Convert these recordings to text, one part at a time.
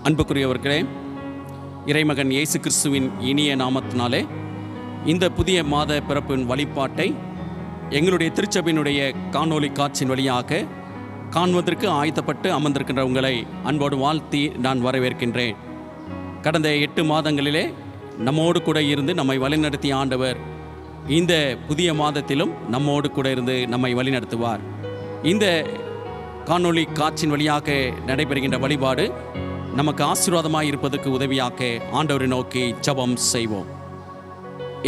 அன்புக்குரியவர்களே, இறைமகன் இயேசு கிறிஸ்துவின் இனிய நாமத்தினாலே இந்த புதிய மாத பிறப்பின் வழிபாட்டை எங்களுடைய திருச்சபையினுடைய காணொளி காட்சியின் வழியாக காண்பதற்கு ஆயத்தப்பட்டு அமர்ந்திருக்கின்ற உங்களை அன்போடு வாழ்த்தி நான் வரவேற்கின்றேன். கடந்த 8 மாதங்களிலே நம்மோடு கூட இருந்து நம்மை வழிநடத்திய ஆண்டவர் இந்த புதிய மாதத்திலும் நம்மோடு கூட இருந்து நம்மை வழிநடத்துவார். இந்த காணொளி காட்சியின் வழியாக நடைபெறுகின்ற வழிபாடு நமக்கு ஆசீர்வாதமாக இருப்பதற்கு உதவியாக ஆண்டவரை நோக்கி ஜெபம் செய்வோம்.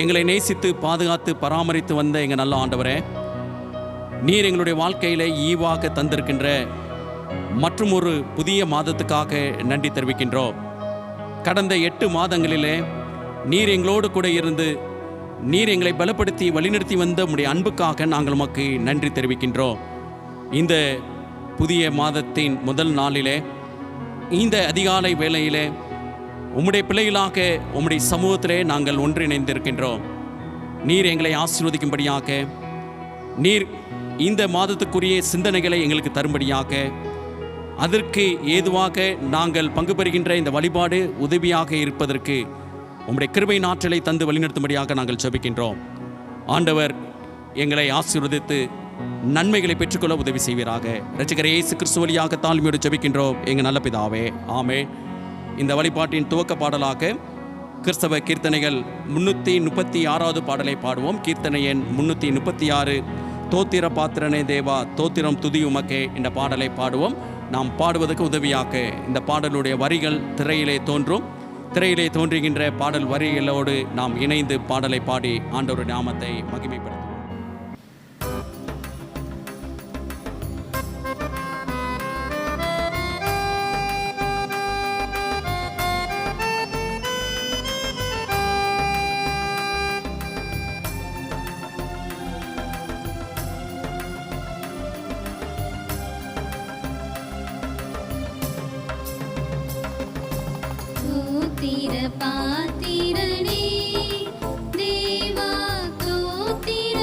எங்களை நேசித்து பாதுகாத்து பராமரித்து வந்த எங்கள் நல்ல ஆண்டவரே, நீர் எங்களுடைய வாழ்க்கையில் ஈவாக தந்திருக்கின்ற மற்றும் ஒரு புதிய மாதத்துக்காக நன்றி தெரிவிக்கின்றோம். கடந்த 8 மாதங்களிலே நீர் எங்களோடு கூட இருந்து நீர் எங்களை பலப்படுத்தி வழிநடத்தி வந்த உம்முடைய அன்புக்காக நாங்கள் உமக்கு நன்றி தெரிவிக்கின்றோம். இந்த புதிய மாதத்தின் முதல் நாளிலே இந்த அதிகாலை வேளையிலே உம்முடைய பிள்ளைகளாக உம்முடைய சமூகத்திலே நாங்கள் ஒன்றிணைந்திருக்கின்றோம். நீர் எங்களை ஆசீர்வதிக்கும்படியாக, நீர் இந்த மாதத்துக்குரிய சிந்தனைகளை எங்களுக்கு தரும்படியாக, அதற்கு ஏதுவாக நாங்கள் பங்கு பெறுகின்ற இந்த வழிபாடு உதவியாக இருப்பதற்கு உம்முடைய கிருபை ஆற்றலை தந்து வழிநடத்தும்படியாக நாங்கள் ஜெபிக்கின்றோம். ஆண்டவர் எங்களை ஆசீர்வதித்து நன்மைகளை பெற்றுக்கொள்ள உதவி செய்வீராக. இரட்சகர் இயேசு கிறிஸ்து வழியாக தாழ்மையோடு ஜெபிக்கின்றோம் எங்கள் நல்ல பிதாவே, ஆமே. இந்த வழிபாட்டின் துவக்க பாடலாக கிறிஸ்தவ கீர்த்தனைகள் 336வது பாடலை பாடுவோம். கீர்த்தனை எண் 336, தோத்திர பாத்திரனே தேவா தோத்திரம் துதி உமக்கே என்ற பாடலை பாடுவோம். நாம் பாடுவதற்கு உதவியாக இந்த பாடலுடைய வரிகள் திரையிலே தோன்றும். திரையிலே தோன்றுகின்ற பாடல் வரிகளோடு நாம் இணைந்து பாடலை பாடி ஆண்டவருடைய நாமத்தை மகிமைப்படுத்துவோம். பாத்திரனே தேவா தோத்திர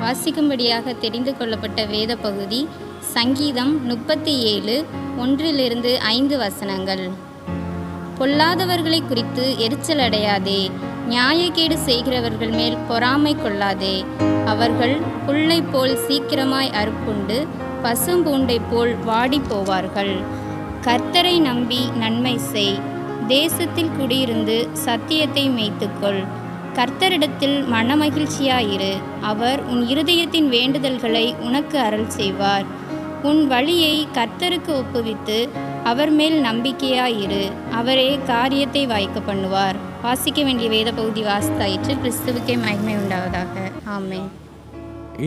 வாசிக்கும்படியாக தெரிந்து கொள்ளப்பட்ட வேத பகுதி சங்கீதம் 37 1-5 வசனங்கள். பொல்லாதவர்களை குறித்து எரிச்சல் அடையாதே, நியாயக்கேடு செய்கிறவர்கள் மேல் பொறாமை கொள்ளாதே. அவர்கள் புல்லை போல் சீக்கிரமாய் அறுப்புண்டு பசும்பூண்டை போல் வாடி போவார்கள். கர்த்தரை நம்பி நன்மை செய், தேசத்தில் குடியிருந்து சத்தியத்தை மேய்த்துக்கொள். கர்த்தரிடத்தில் மனமகிழ்ச்சியாயிரு, அவர் உன் இருதயத்தின் வேண்டுதல்களை உனக்கு அருள் செய்வார். உன் வழியை கர்த்தருக்கு ஒப்புவித்து அவர் மேல் நம்பிக்கையாயிரு, அவரே காரியத்தை வாய்க்க பண்ணுவார். வாசிக்க வேண்டிய வேத பகுதி வாசித்தாயிற்று. கிறிஸ்துவுக்கே மகிமை உண்டாவதாக. ஆமென்.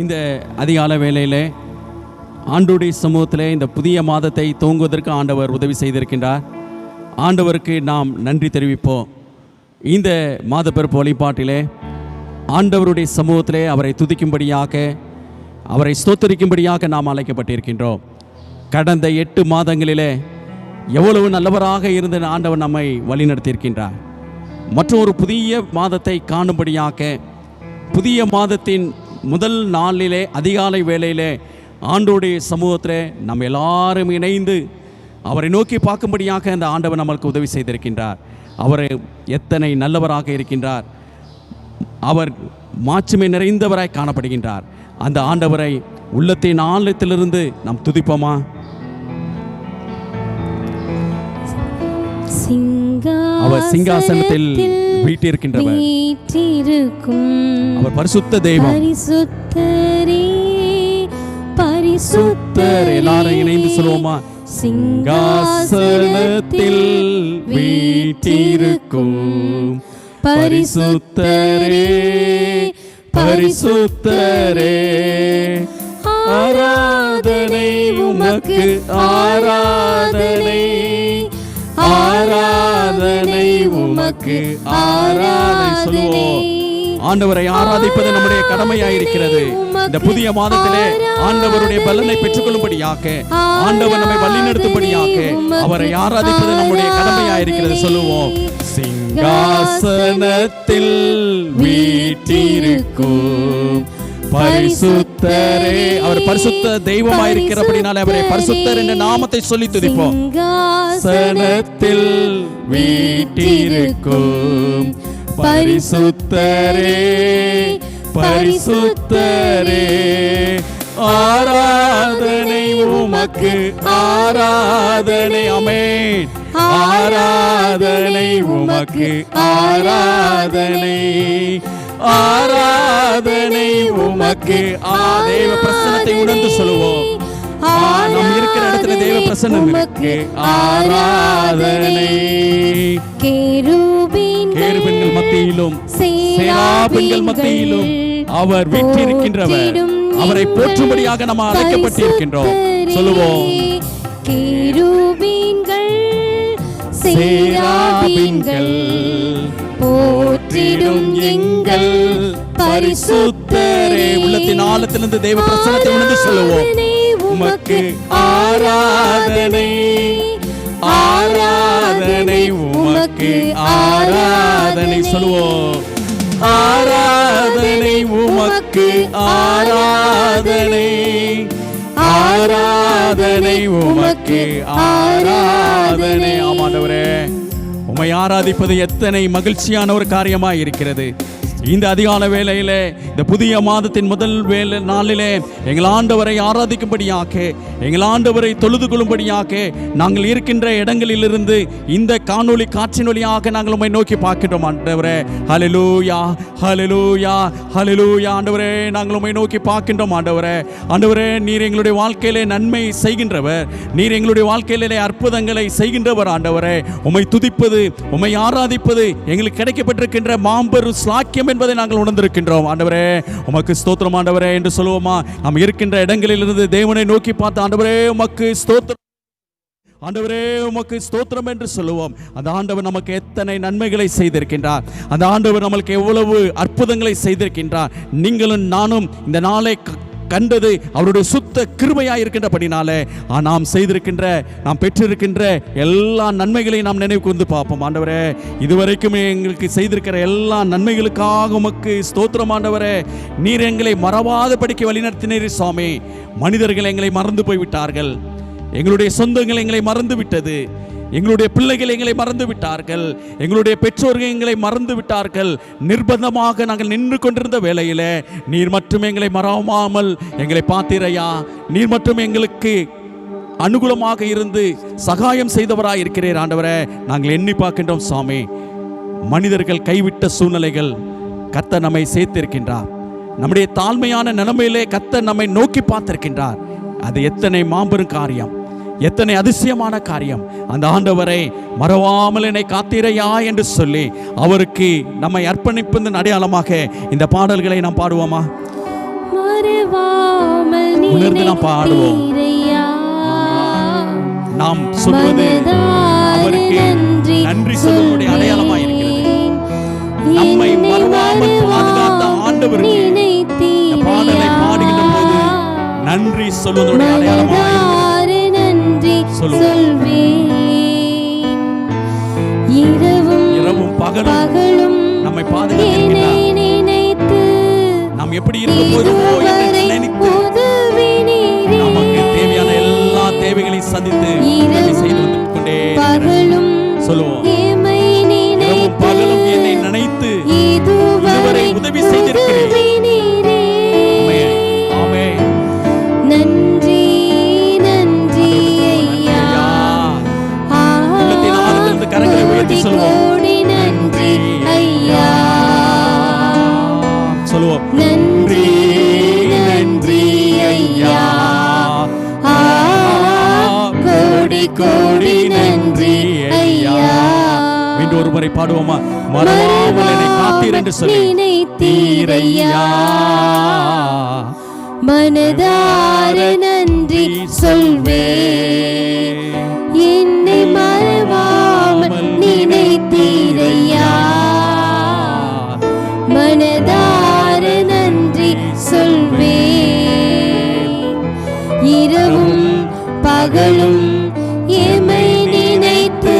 இந்த அதிகால வேளையிலே ஆண்டவருடைய சமூகத்திலே இந்த புதிய மாதத்தை துவங்குவதற்கு ஆண்டவர் உதவி செய்திருக்கின்றார். ஆண்டவருக்கு நாம் நன்றி தெரிவிப்போம். இந்த மாத பிறப்பு வழிபாட்டிலே ஆண்டவருடைய சமூகத்திலே அவரை துதிக்கும்படியாக, அவரை ஸ்தோத்தரிக்கும்படியாக நாம் அழைக்கப்பட்டிருக்கின்றோம். கடந்த 8 மாதங்களிலே எவ்வளவு நல்லவராக இருந்த ஆண்டவர் நம்மை வழிநடத்தியிருக்கின்றார். மற்றொரு புதிய மாதத்தை காணும்படியாக, புதிய மாதத்தின் முதல் நாளிலே அதிகாலை வேளையிலே ஆண்டவருடைய சமூகத்திலே நம்ம எல்லாரும் இணைந்து அவரை நோக்கி பார்க்கும்படியாக அந்த ஆண்டவர் நம்மளுக்கு உதவி செய்திருக்கின்றார். அவர் எத்தனை நல்லவராக இருக்கின்றார், அவர் மாட்சிமை நிறைந்தவராய் காணப்படுகின்றார். அந்த ஆண்டவரை உள்ளத்தின் ஆழத்திலிருந்து நாம் துதிப்போமா? அவர் சிங்காசனத்தில் வீற்றிருக்கின்றவர், அவர் பரிசுத்த தெய்வம், பரிசுத்தர். எல்லாரும் இணைந்து சொல்லுவோமா? சிங்காசனத்தில் வீற்றிருக்கும் பரிசுத்தரே, பரிசுத்தரே, ஆராதனை உமக்கு, ஆராதனை, ஆராதனை உமக்கு, ஆராதனை. சொல்லுவோம், ஆண்டவரை ஆராதிப்பது நம்முடைய கடமையாயிருக்கிறது. இந்த புதிய மாதத்திலே ஆண்டவருடைய பலனை பெற்றுக்கொள்ளும்படியாக, ஆண்டவர் நம்மை வழிநடத்தும்படியாக அவரை ஆராதிப்பது நம்முடைய கடமையாயிருக்கிறது. சொல்லுவோம், சிங்காசனத்தில் வீற்றிருக்கும் பரிசுத்தரே. அவர் பரிசுத்த தெய்வமாயிருக்கிறபடினாலே அவரை பரிசுத்தர் என்ற நாமத்தை சொல்லி துதிப்போம். சிங்காசனத்தில் வீற்றிருக்கும் பரிசுத்தரே, பரிசுத்தரே, ஆராதனை உமக்கு, ஆராதனை. ஆமென். ஆராதனை உமக்கு, ஆராதனை, ஆராதனை உமக்கு. தேவ பிரசன்னத்தை உணர்ந்து சொல்லுவோம். நாம் இருக்கிற இடத்துல தேவ பிரசன்னம் இருக்கு. ஆராதனை. கேருபீன்கள் மத்தியிலும் சேராபீன்கள் மத்தியிலும் அவர் வீற்றிருக்கின்றவர். அவரை போற்றும்படியாக நாம் அழைக்கப்பட்டிருக்கின்றோம். சொல்லுவோம், கேருபீன்கள் சேராபீன்கள் போற்றிடும் எங்கள் பரிசுத்தரே. உள்ளத்தின் ஆழத்திலிருந்து தேவ பிரசன்னத்தை உணர்ந்து சொல்லுவோம், உமக்கு ஆராதனை, ஆராதனை உமக்கு, ஆராதனை. சொல்லுவோம், ஆராதனை உமக்கு, ஆராதனை, ஆராதனை உமக்கு, ஆராதனை. ஆமாண்டவரே, உம்மை ஆராதிப்பது எத்தனை மகிழ்ச்சியான ஒரு காரியமாய் இருக்கிறது. இந்த அதிகால வேளையிலே, இந்த புதிய மாதத்தின் முதல் நாளிலே எங்கள் ஆண்டவரை ஆராதிக்கும்படியாக, எங்கள் ஆண்டவரை தொழுது கொள்ளும்படியாக நாங்கள் இருக்கின்ற இடங்களிலிருந்து இந்த காணொளி காட்சியின் வழியாக நாங்கள் உம்மை நோக்கி பார்க்கின்றோம். ஆண்டவரே, ஹல்லேலூயா, ஹல்லேலூயா, ஹல்லேலூயா. ஆண்டவரே, நாங்கள் உம்மை நோக்கி பார்க்கின்றோம். ஆண்டவரே, ஆண்டவரே, நீர் எங்களுடைய வாழ்க்கையிலே நன்மை செய்கின்றவர், நீர் எங்களுடைய வாழ்க்கையிலே அற்புதங்களை செய்கின்றவர். ஆண்டவரே, உம்மை துதிப்பது, உம்மை ஆராதிப்பது எங்களுக்கு கிடைக்கப்பட்டிருக்கின்ற மாபெரும் ஸ்லாக்கியம் என்பதை நாங்கள் உணர்ந்திருக்கின்றோம். ஆண்டவரே, உமக்கு ஸ்தோத்திரம். ஆண்டவரே என்று சொல்லுவோமா? நாம் இருக்கின்ற இடங்களிலிருந்து தேவனை நோக்கி பார்த்து, ஆண்டவரே உமக்கு ஸ்தோத்திரம், ஆண்டவரே உமக்கு ஸ்தோத்திரம் என்று சொல்லுவோம். அந்த ஆண்டவர் நமக்கு எத்தனை நன்மைகளை செய்திருக்கின்றார், அந்த ஆண்டவர் நமக்கு எவ்வளவு அற்புதங்களை செய்திருக்கின்றார். நீங்களும் நானும் இந்த நாளை கண்டது அவருடைய சுத்த கிருபையாக இருக்கின்றபடினாலே நாம் செய்திருக்கின்ற, நாம் பெற்றிருக்கின்ற எல்லா நன்மைகளையும் நாம் நினைவு கூர்ந்து பார்ப்போம். ஆண்டவரே, இதுவரைக்கும் எங்களுக்கு செய்திருக்கிற எல்லா நன்மைகளுக்காக உமக்கு ஸ்தோத்திரம். ஆண்டவரே, நீர் எங்களை மறவாதபடிக்கு வழிநடத்தினீர் சுவாமி. மனிதர்கள் எங்களை மறந்து போய்விட்டார்கள், எங்களுடைய சொந்தங்கள் எங்களை மறந்து விட்டது, எங்களுடைய பிள்ளைகள் எங்களை மறந்து விட்டார்கள், எங்களுடைய பெற்றோர்கள் எங்களை மறந்து விட்டார்கள். நிர்பந்தமாக நாங்கள் நின்று கொண்டிருந்த வேளையில் நீர் மட்டும் எங்களை மறவாமல் எங்களை பார்த்தீரையா. நீர் மட்டும் எங்களுக்கு அனுகூலமாக இருந்து சகாயம் செய்தவராய் இருக்கிறீர். ஆண்டவரே, நாங்கள் எண்ணி பார்க்கின்றோம் சுவாமி. மனிதர்கள் கைவிட்ட சூழ்நிலைகள் கர்த்தர் நம்மை சேர்த்திருக்கின்றார். நம்முடைய தாழ்மையான நிலைமையிலே கர்த்தர் நம்மை நோக்கி பார்த்திருக்கின்றார். அது எத்தனை மாபெரும் காரியம், எத்தனை அதிசயமான காரியம். அந்த ஆண்டவரை மறவாமல் என்னை காத்தீரையா என்று சொல்லி அவருக்கு நம்மை அர்ப்பணிப்பதன் அடையாளமாக இந்த பாடல்களை நாம் பாடுவோமா? உணர்ந்து நாம் பாடுவோம். நாம் சொல்வது அவருக்கு நன்றி சொல்வதனுடைய அடையாளமாக இருக்கிறது. நம்மை மறவாமல் பாதுகாத்த ஆண்டவருக்கு இந்த பாடலை பாடுகின்ற போது நன்றி சொல்வதனுடைய அடையாளமாக இரவும் பகலும் நம்மை பாதுகாத்து நாம் எப்படி இருக்க போகிறோமோ என்று நினைத்து நமக்கு தேவையான எல்லா தேவைகளையும் சந்தித்து செய்து வந்து கொண்டே சொல்லுவோம். இரவும் பகலும் என்னை நினைத்து இதுவரை உதவி செய்திருக்கிறேன். சொல்லுவோம், நன்றி நன்றி ஐயா, கோடி கோடி நன்றி ஐயா. மீண்டும் ஒரு முறை பாடுவோமா? மறவாமல் என்னை காத்தீர் என்று சொல்லி தீரையா, மனதார நன்றி சொல்வே. என்னை மறவாமல் நினைத்தீரையா, மனதார நன்றி சொல்வே. இரவும் பகலும் எமை நினைத்து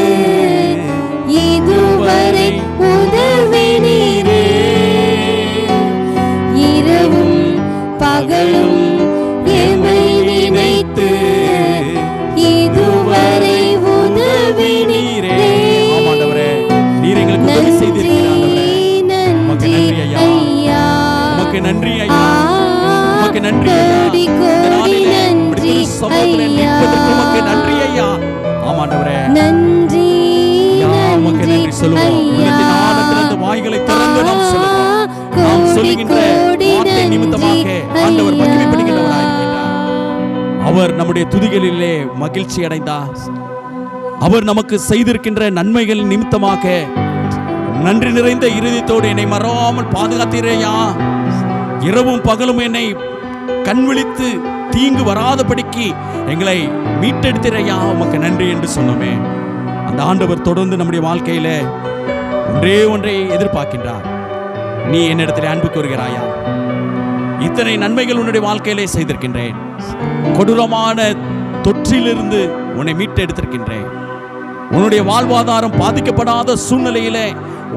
இதுவரை உதவினீரே. இரவும் பகலும் எமை நினைத்து இதுவரை உதவினீரே. ஆமாண்டவரே, நீர் எங்களுக்கு உதவி செய்தீர்கள். உமக்கு நன்றி ஐயா, உமக்கு நன்றி ஐயா, உமக்கு நன்றி ஐயா. சமூகத்திலே நிற்பதற்கு உமக்கு நன்றி ஐயா. ஆமாண்டவரே, நன்றி உமக்கு நன்றி சொல்லுவோம். உள்ளத்தின் ஆழத்திலிருந்து வாய்களை திறந்து நாம் சொல்லுவோம். நாம் சொல்லுகின்ற வார்த்தை நிமித்தமாக ஆண்டவர் மகிமைப்படுகின்றவராய் இருக்கிறார். அவர் நம்முடைய துதிகளிலே மகிழ்ச்சி அடைந்தார். அவர் நமக்கு செய்திருக்கின்ற நன்மைகள் நிமித்தமாக நன்றி நிறைந்த இருதயத்தோடு என்னை மறவாமல் பாதுகாத்தீரையா, இரவும் பகலும் என்னை கண்விழித்து தீங்கு வராதபடிக்கு எங்களை மீட்டெடுத்தீரையா, உமக்கு நன்றி என்று சொன்னோமே. அந்த ஆண்டவர் தொடர்ந்து நம்முடைய வாழ்க்கையில ஒன்றை எதிர்பார்க்கின்றார். நீ என்னிடத்தில் அன்பு கூறுகிறாயா? இத்தனை நன்மைகள் உன்னுடைய வாழ்க்கையிலே செய்திருக்கின்றேன். கொடூரமான தொற்றிலிருந்து உன்னை மீட்டெடுத்திருக்கின்றேன். உன்னுடைய வாழ்வாதாரம் பாதிக்கப்படாத சூழ்நிலையிலே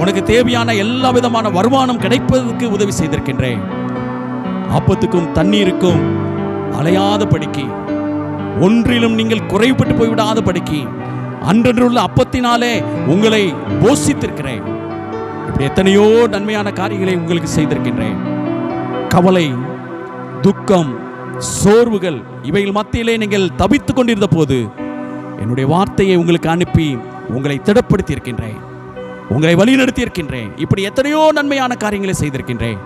உனக்கு தேவையான எல்லா விதமான வருமானம் கிடைப்பதற்கு உதவி செய்திருக்கின்றேன். அப்பத்துக்கும் தண்ணீருக்கும் அலையாத படிக்கு, ஒன்றிலும் நீங்கள் குறைபட்டு போய்விடாத படிக்கு அன்றன்றுள்ள அப்பத்தினாலே உங்களை போஷித்திருக்கிறேன். இப்படி எத்தனையோ நன்மையான காரியங்களை உங்களுக்கு செய்திருக்கின்றேன். கவலை, துக்கம், சோர்வுகள் இவைகள் மத்தியிலே நீங்கள் தவித்துக் கொண்டிருந்த போது என்னுடைய வார்த்தையை உங்களுக்கு அனுப்பி உங்களை திடப்படுத்தி இருக்கின்றேன், உங்களை வழிநடத்தி இருக்கின்றேன். இப்படி எத்தனையோ நன்மையான காரியங்களை செய்திருக்கின்றேன்.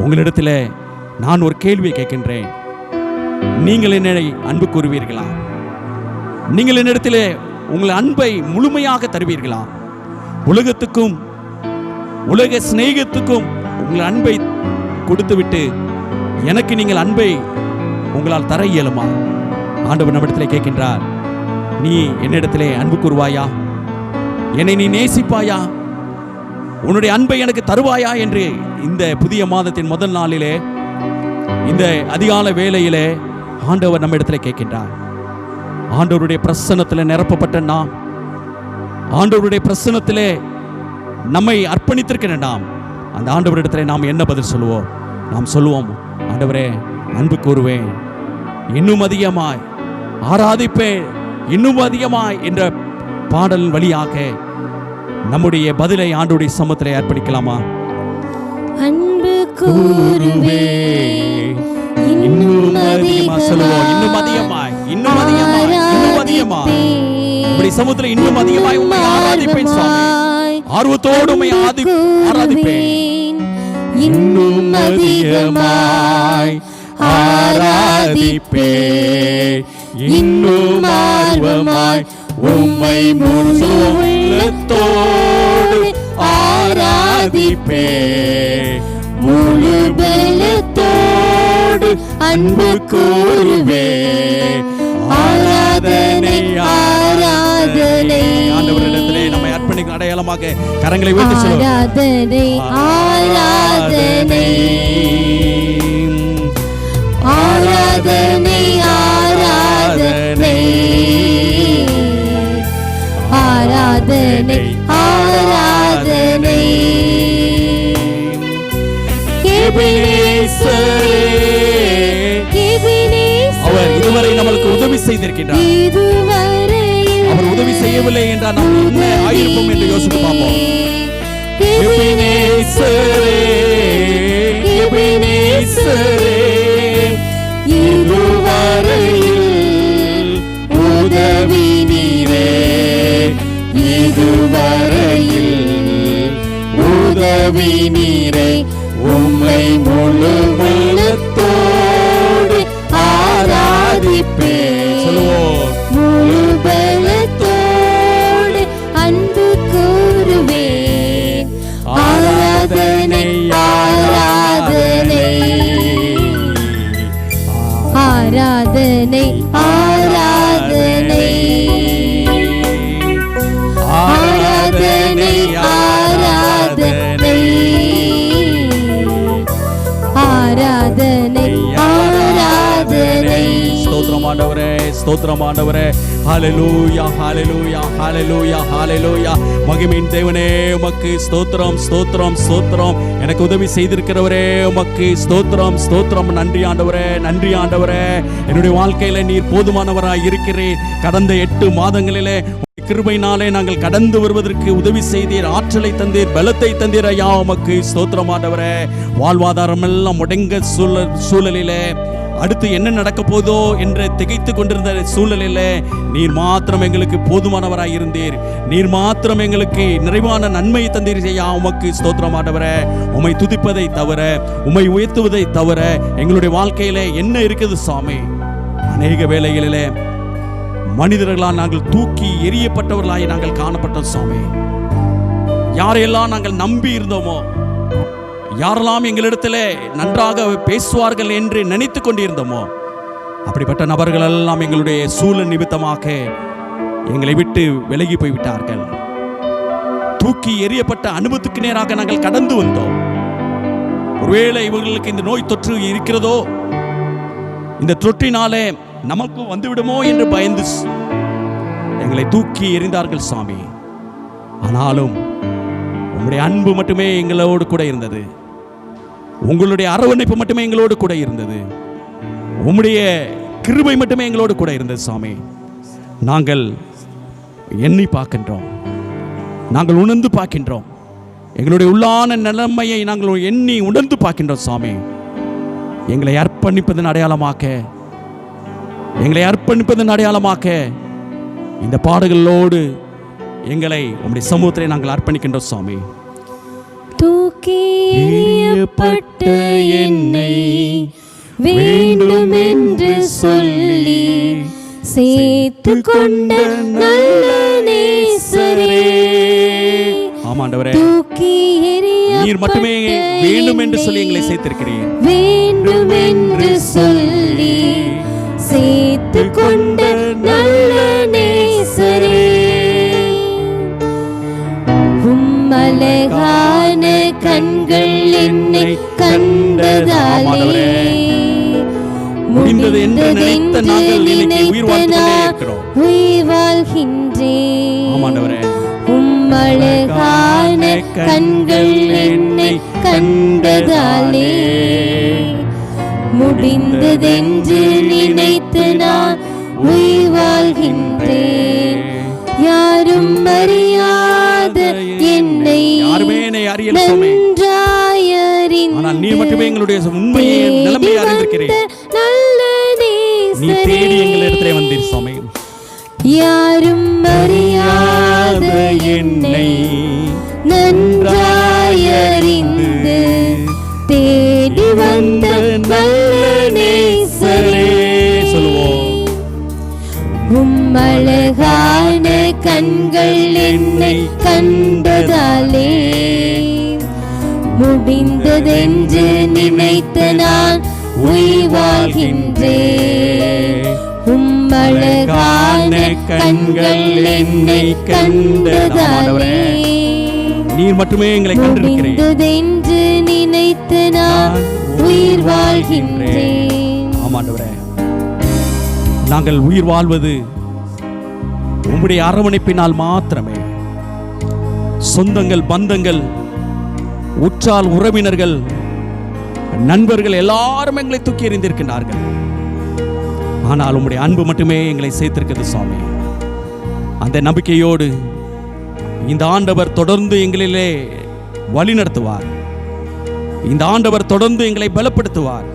உங்களிடத்தில் நான் ஒரு கேள்வியை கேட்கின்றேன். நீங்கள் என்னை அன்பு கூறுவீர்களா? நீங்கள் என்னிடத்தில் உங்கள் அன்பை முழுமையாக தருவீர்களா? உலகத்துக்கும் உலக சிநேகத்துக்கும் உங்கள் அன்பை கொடுத்துவிட்டு எனக்கு நீங்கள் அன்பை உங்களால் தர இயலுமா? ஆண்டவர் நம்மிடத்திலே கேட்கின்றார். நீ என்னிடத்திலே அன்பு கூறுவாயா? என்னை நீ நேசிப்பாயா? உன்னுடைய அன்பை எனக்கு தருவாயா என்று இந்த புதிய மாதத்தின் முதல் நாளிலே இந்த அதிகால வேளையிலே ஆண்டவர் நம்ம இடத்துல கேட்கின்றார். ஆண்டவருடைய பிரசன்னத்தில் நிரப்பப்பட்ட நாம், ஆண்டவருடைய பிரசன்னத்திலே நம்மை அர்ப்பணித்திருக்கிற நாம், அந்த ஆண்டவரிடத்தில் நாம் என்ன பதில் சொல்லுவோம்? நாம் சொல்லுவோம், ஆண்டவரே அன்பு கூறுவேன், இன்னும் அதிகமாய் ஆராதிப்பேன், இன்னும் அதிகமாய் என்ற பாடலின் வழியாக நம்முடைய பதிலை ஆண்டவருடைய சமூகத்திலே அர்ப்பணிக்கலாமா? அன்பு கூறுவே, இன்னும் அதிகமா சொல்லுவோம், இன்னும் அதிகமாய், இன்னும் அதிகமாய், இன்னும் அதிகமாய் உம்முடைய சமூகத்திலே இன்னும் அதிகமாய் உம்மை ஆராதிப்பேன் சுவாமி, ஆர்வத்தோடு உம்மை ஆராதிப்பேன், இன்னும் அதிகமாய் ஆராதிப்பேன், இன்னும் ஆர்வமாய் உம்மை முழு உள்ளத்தோடு ஆராதிப்பேன், முழு பலத்தோடு அன்பு கூறுவேன், ஆராதனை ஆராதனை. ஆண்டவரிடத்திலே நம்மை அர்ப்பணிக்கும் அடையாளமாக கரங்களை உயர்த்தி சொல்லுவோம். ஆராதனை ஆராதனை ஆராதனை ஆராதனை ஆராதனை ஆராதனை. அவர் இதுவரை நம்மளுக்கு உதவி செய்திருக்கின்றார். அவர் உதவி செய்யவில்லை என்றால் நாம் என்ன ஆயிருப்போம் என்று யோசித்து பார்ப்போம். இதுவரையில் உதவி நீரே, இதுவரையில் உதவி நீரே, உம்மை முழு பலத்தோடு ஆராதிப்பேன். சொல்லுவோம், முழு பலத்தோடு அன்பு கூறுவேன், ஆராதனை ஆராதனை ஆராதனை ஆராதனை ஆராதனை ஆராதனை ஆராதனை ஆராதனை. ஸ்தோத்திரம் ஆண்டவரே, ஸ்தோத்திரம் ஆண்டவரே. ஹல்லேலூயா ஹல்லேலூயா ஹல்லேலூயா ஹல்லேலூயா. மகிமையின் தேவனே உமக்கு ஸ்தோத்திரம் ஸ்தோத்திரம் ஸ்தோத்திரம். எனக்கு உதவி செய்திருக்கிறவரே உமக்கு ஸ்தோத்திரம் ஸ்தோத்திரம். நன்றி ஆண்டவரே, நன்றி ஆண்டவரே. என்னுடைய வாழ்க்கையில நீர் போதுமானவராய் இருக்கிறீர். கடந்த 8 மாதங்களிலே கிருபையினாலே நாங்கள் கடந்து வருவதற்கு உதவி செய்தீர், ஆற்றலை தந்தீர், பலத்தை தந்தீர் ஐயா, உமக்கு ஸ்தோத்திரம் ஆண்டவரே. வாழ்வாதாரம் எல்லாம் முடங்க சூழலிலே அடுத்து என்ன நடக்க போதோ என்று திகைத்து கொண்டிருந்த சூழலிலே நீர் மாத்திரம் எங்களுக்கு போதுமானவராய் இருந்தீர். நீர் மாத்திரம் எங்களுக்கு நிறைவான நன்மையை தந்தீர் ஐயா, உமக்கு ஸ்தோத்திரம் ஆண்டவரே. உம்மை துதிப்பதை தவிர, உம்மை உயர்த்துவதை தவிர எங்களுடைய வாழ்க்கையிலே என்ன இருக்குது சாமி? அநேக வேளைகளிலே மனிதர்களால் நாங்கள் தூக்கி எறியப்பட்டவர்களாய் நாங்கள் காணப்பட்டோம் சாமி. யாரையெல்லாம் நாங்கள் நம்பி இருந்தோமோ, யாரெல்லாம் எங்களிடத்தில் நன்றாக பேசுவார்கள் என்று நினைத்து கொண்டிருந்தோமோ, அப்படிப்பட்ட நபர்கள் எல்லாம் எங்களுடைய சூழல் நிமித்தமாக எங்களை விட்டு விலகி போய்விட்டார்கள். தூக்கி எறியப்பட்ட அனுபவத்துக்கு நேராக நாங்கள் கடந்து வந்தோம். ஒருவேளை இவர்களுக்கு இந்த நோய் தொற்று இருக்கிறதோ, இந்த தொற்றினாலே நமக்கும் வந்துவிடுமோ என்று பயந்து எங்களை தூக்கி எறிந்தார்கள் சாமி. ஆனாலும் உங்களுடைய அன்பு மட்டுமே எங்களோடு கூட இருந்தது, உங்களுடைய அரவணைப்பு மட்டுமே எங்களோடு கூட இருந்தது, உம்முடைய கிருபை மட்டுமே எங்களோடு கூட இருந்தது சாமி. நாங்கள் எண்ணி பார்க்கின்றோம், நாங்கள் உணர்ந்து பார்க்கின்றோம், எங்களுடைய உள்ளான நிலைமையை நாங்கள் எண்ணி உணர்ந்து பார்க்கின்றோம் சாமி. எங்களை அர்ப்பணிப்பதன் அடையாளமாக்க, எங்களை அர்ப்பணிப்பதன் அடையாளமாக்க இந்த பாடுகளோடு எங்களை உம்முடைய சமூகத்திலே நாங்கள் அர்ப்பணிக்கின்றோம் சாமி. தூக்கி எறியப்பட்ட என்னை வேண்டும் என்று சொல்லி சேர்த்து கொண்ட நல்ல நேசரே. ஆமாண்டவரே, தூக்கி நீர் மட்டுமே வேண்டும் என்று சொல்லி எங்களை சேர்த்திருக்கிறீர். வேண்டும் என்று சொல்லி சேர்த்து கொண்ட நல்ல நேசரே. உம்மழகான கண்கள் என்னை கண்டதாலே முடிந்தது என்று நினைத்த நாங்கள் இன்னைக்கு உயிர் வாழ்ந்து கொண்டே இருக்கிறோம். உயிர் வாழ்கின்றேன். ஆமாண்டவரே, அழகான கண்கள் என்னை கண்டதாலே முடிந்ததென்று நினைத்து நான் உயிர் வாழ்கின்றேன். யாரும் அறியாத என்னை யாருமே என்னை அறியல சுவாமி. ஆனால் நீர் மட்டுமே எங்களுடைய உண்மையை நிலைமையை அறிந்திருக்கிறீர். நீ தேடி எங்களிடத்திலே வந்தீர் சுவாமி. யாரும் அறியாத என்னை நன்றாய் அறிந்து தேடி வந்த நல்ல நேசரே, சொல்லுவோம். அழகான கண்கள் என்னை கண்டதாலே முடிந்ததென்று நினைத்து நான் உயிர் வாழ்கின்றேன். அழகான கண்கள் என்னை கண்டதாலே நீர் மட்டுமே எங்களை கண்டிருக்கிறீர். முடிந்ததென்று நினைத்து நான் உயிர் வாழ்கின்றேன். ஆமாண்டவரே, நாங்கள் உயிர் வாழ்வது உம்முடைய அரவணைப்பினால் மாத்திரமே. சொந்தங்கள், பந்தங்கள், உற்றால் உறவினர்கள், நண்பர்கள் எல்லாரும் எங்களை தூக்கி எறிந்திருக்கின்றார்கள். ஆனால் உம்முடைய அன்பு மட்டுமே எங்களை சேர்த்திருக்கிறது சுவாமி. அந்த நம்பிக்கையோடு இந்த ஆண்டவர் தொடர்ந்து எங்களிலே வழி நடத்துவார். இந்த ஆண்டவர் தொடர்ந்து எங்களை பலப்படுத்துவார்.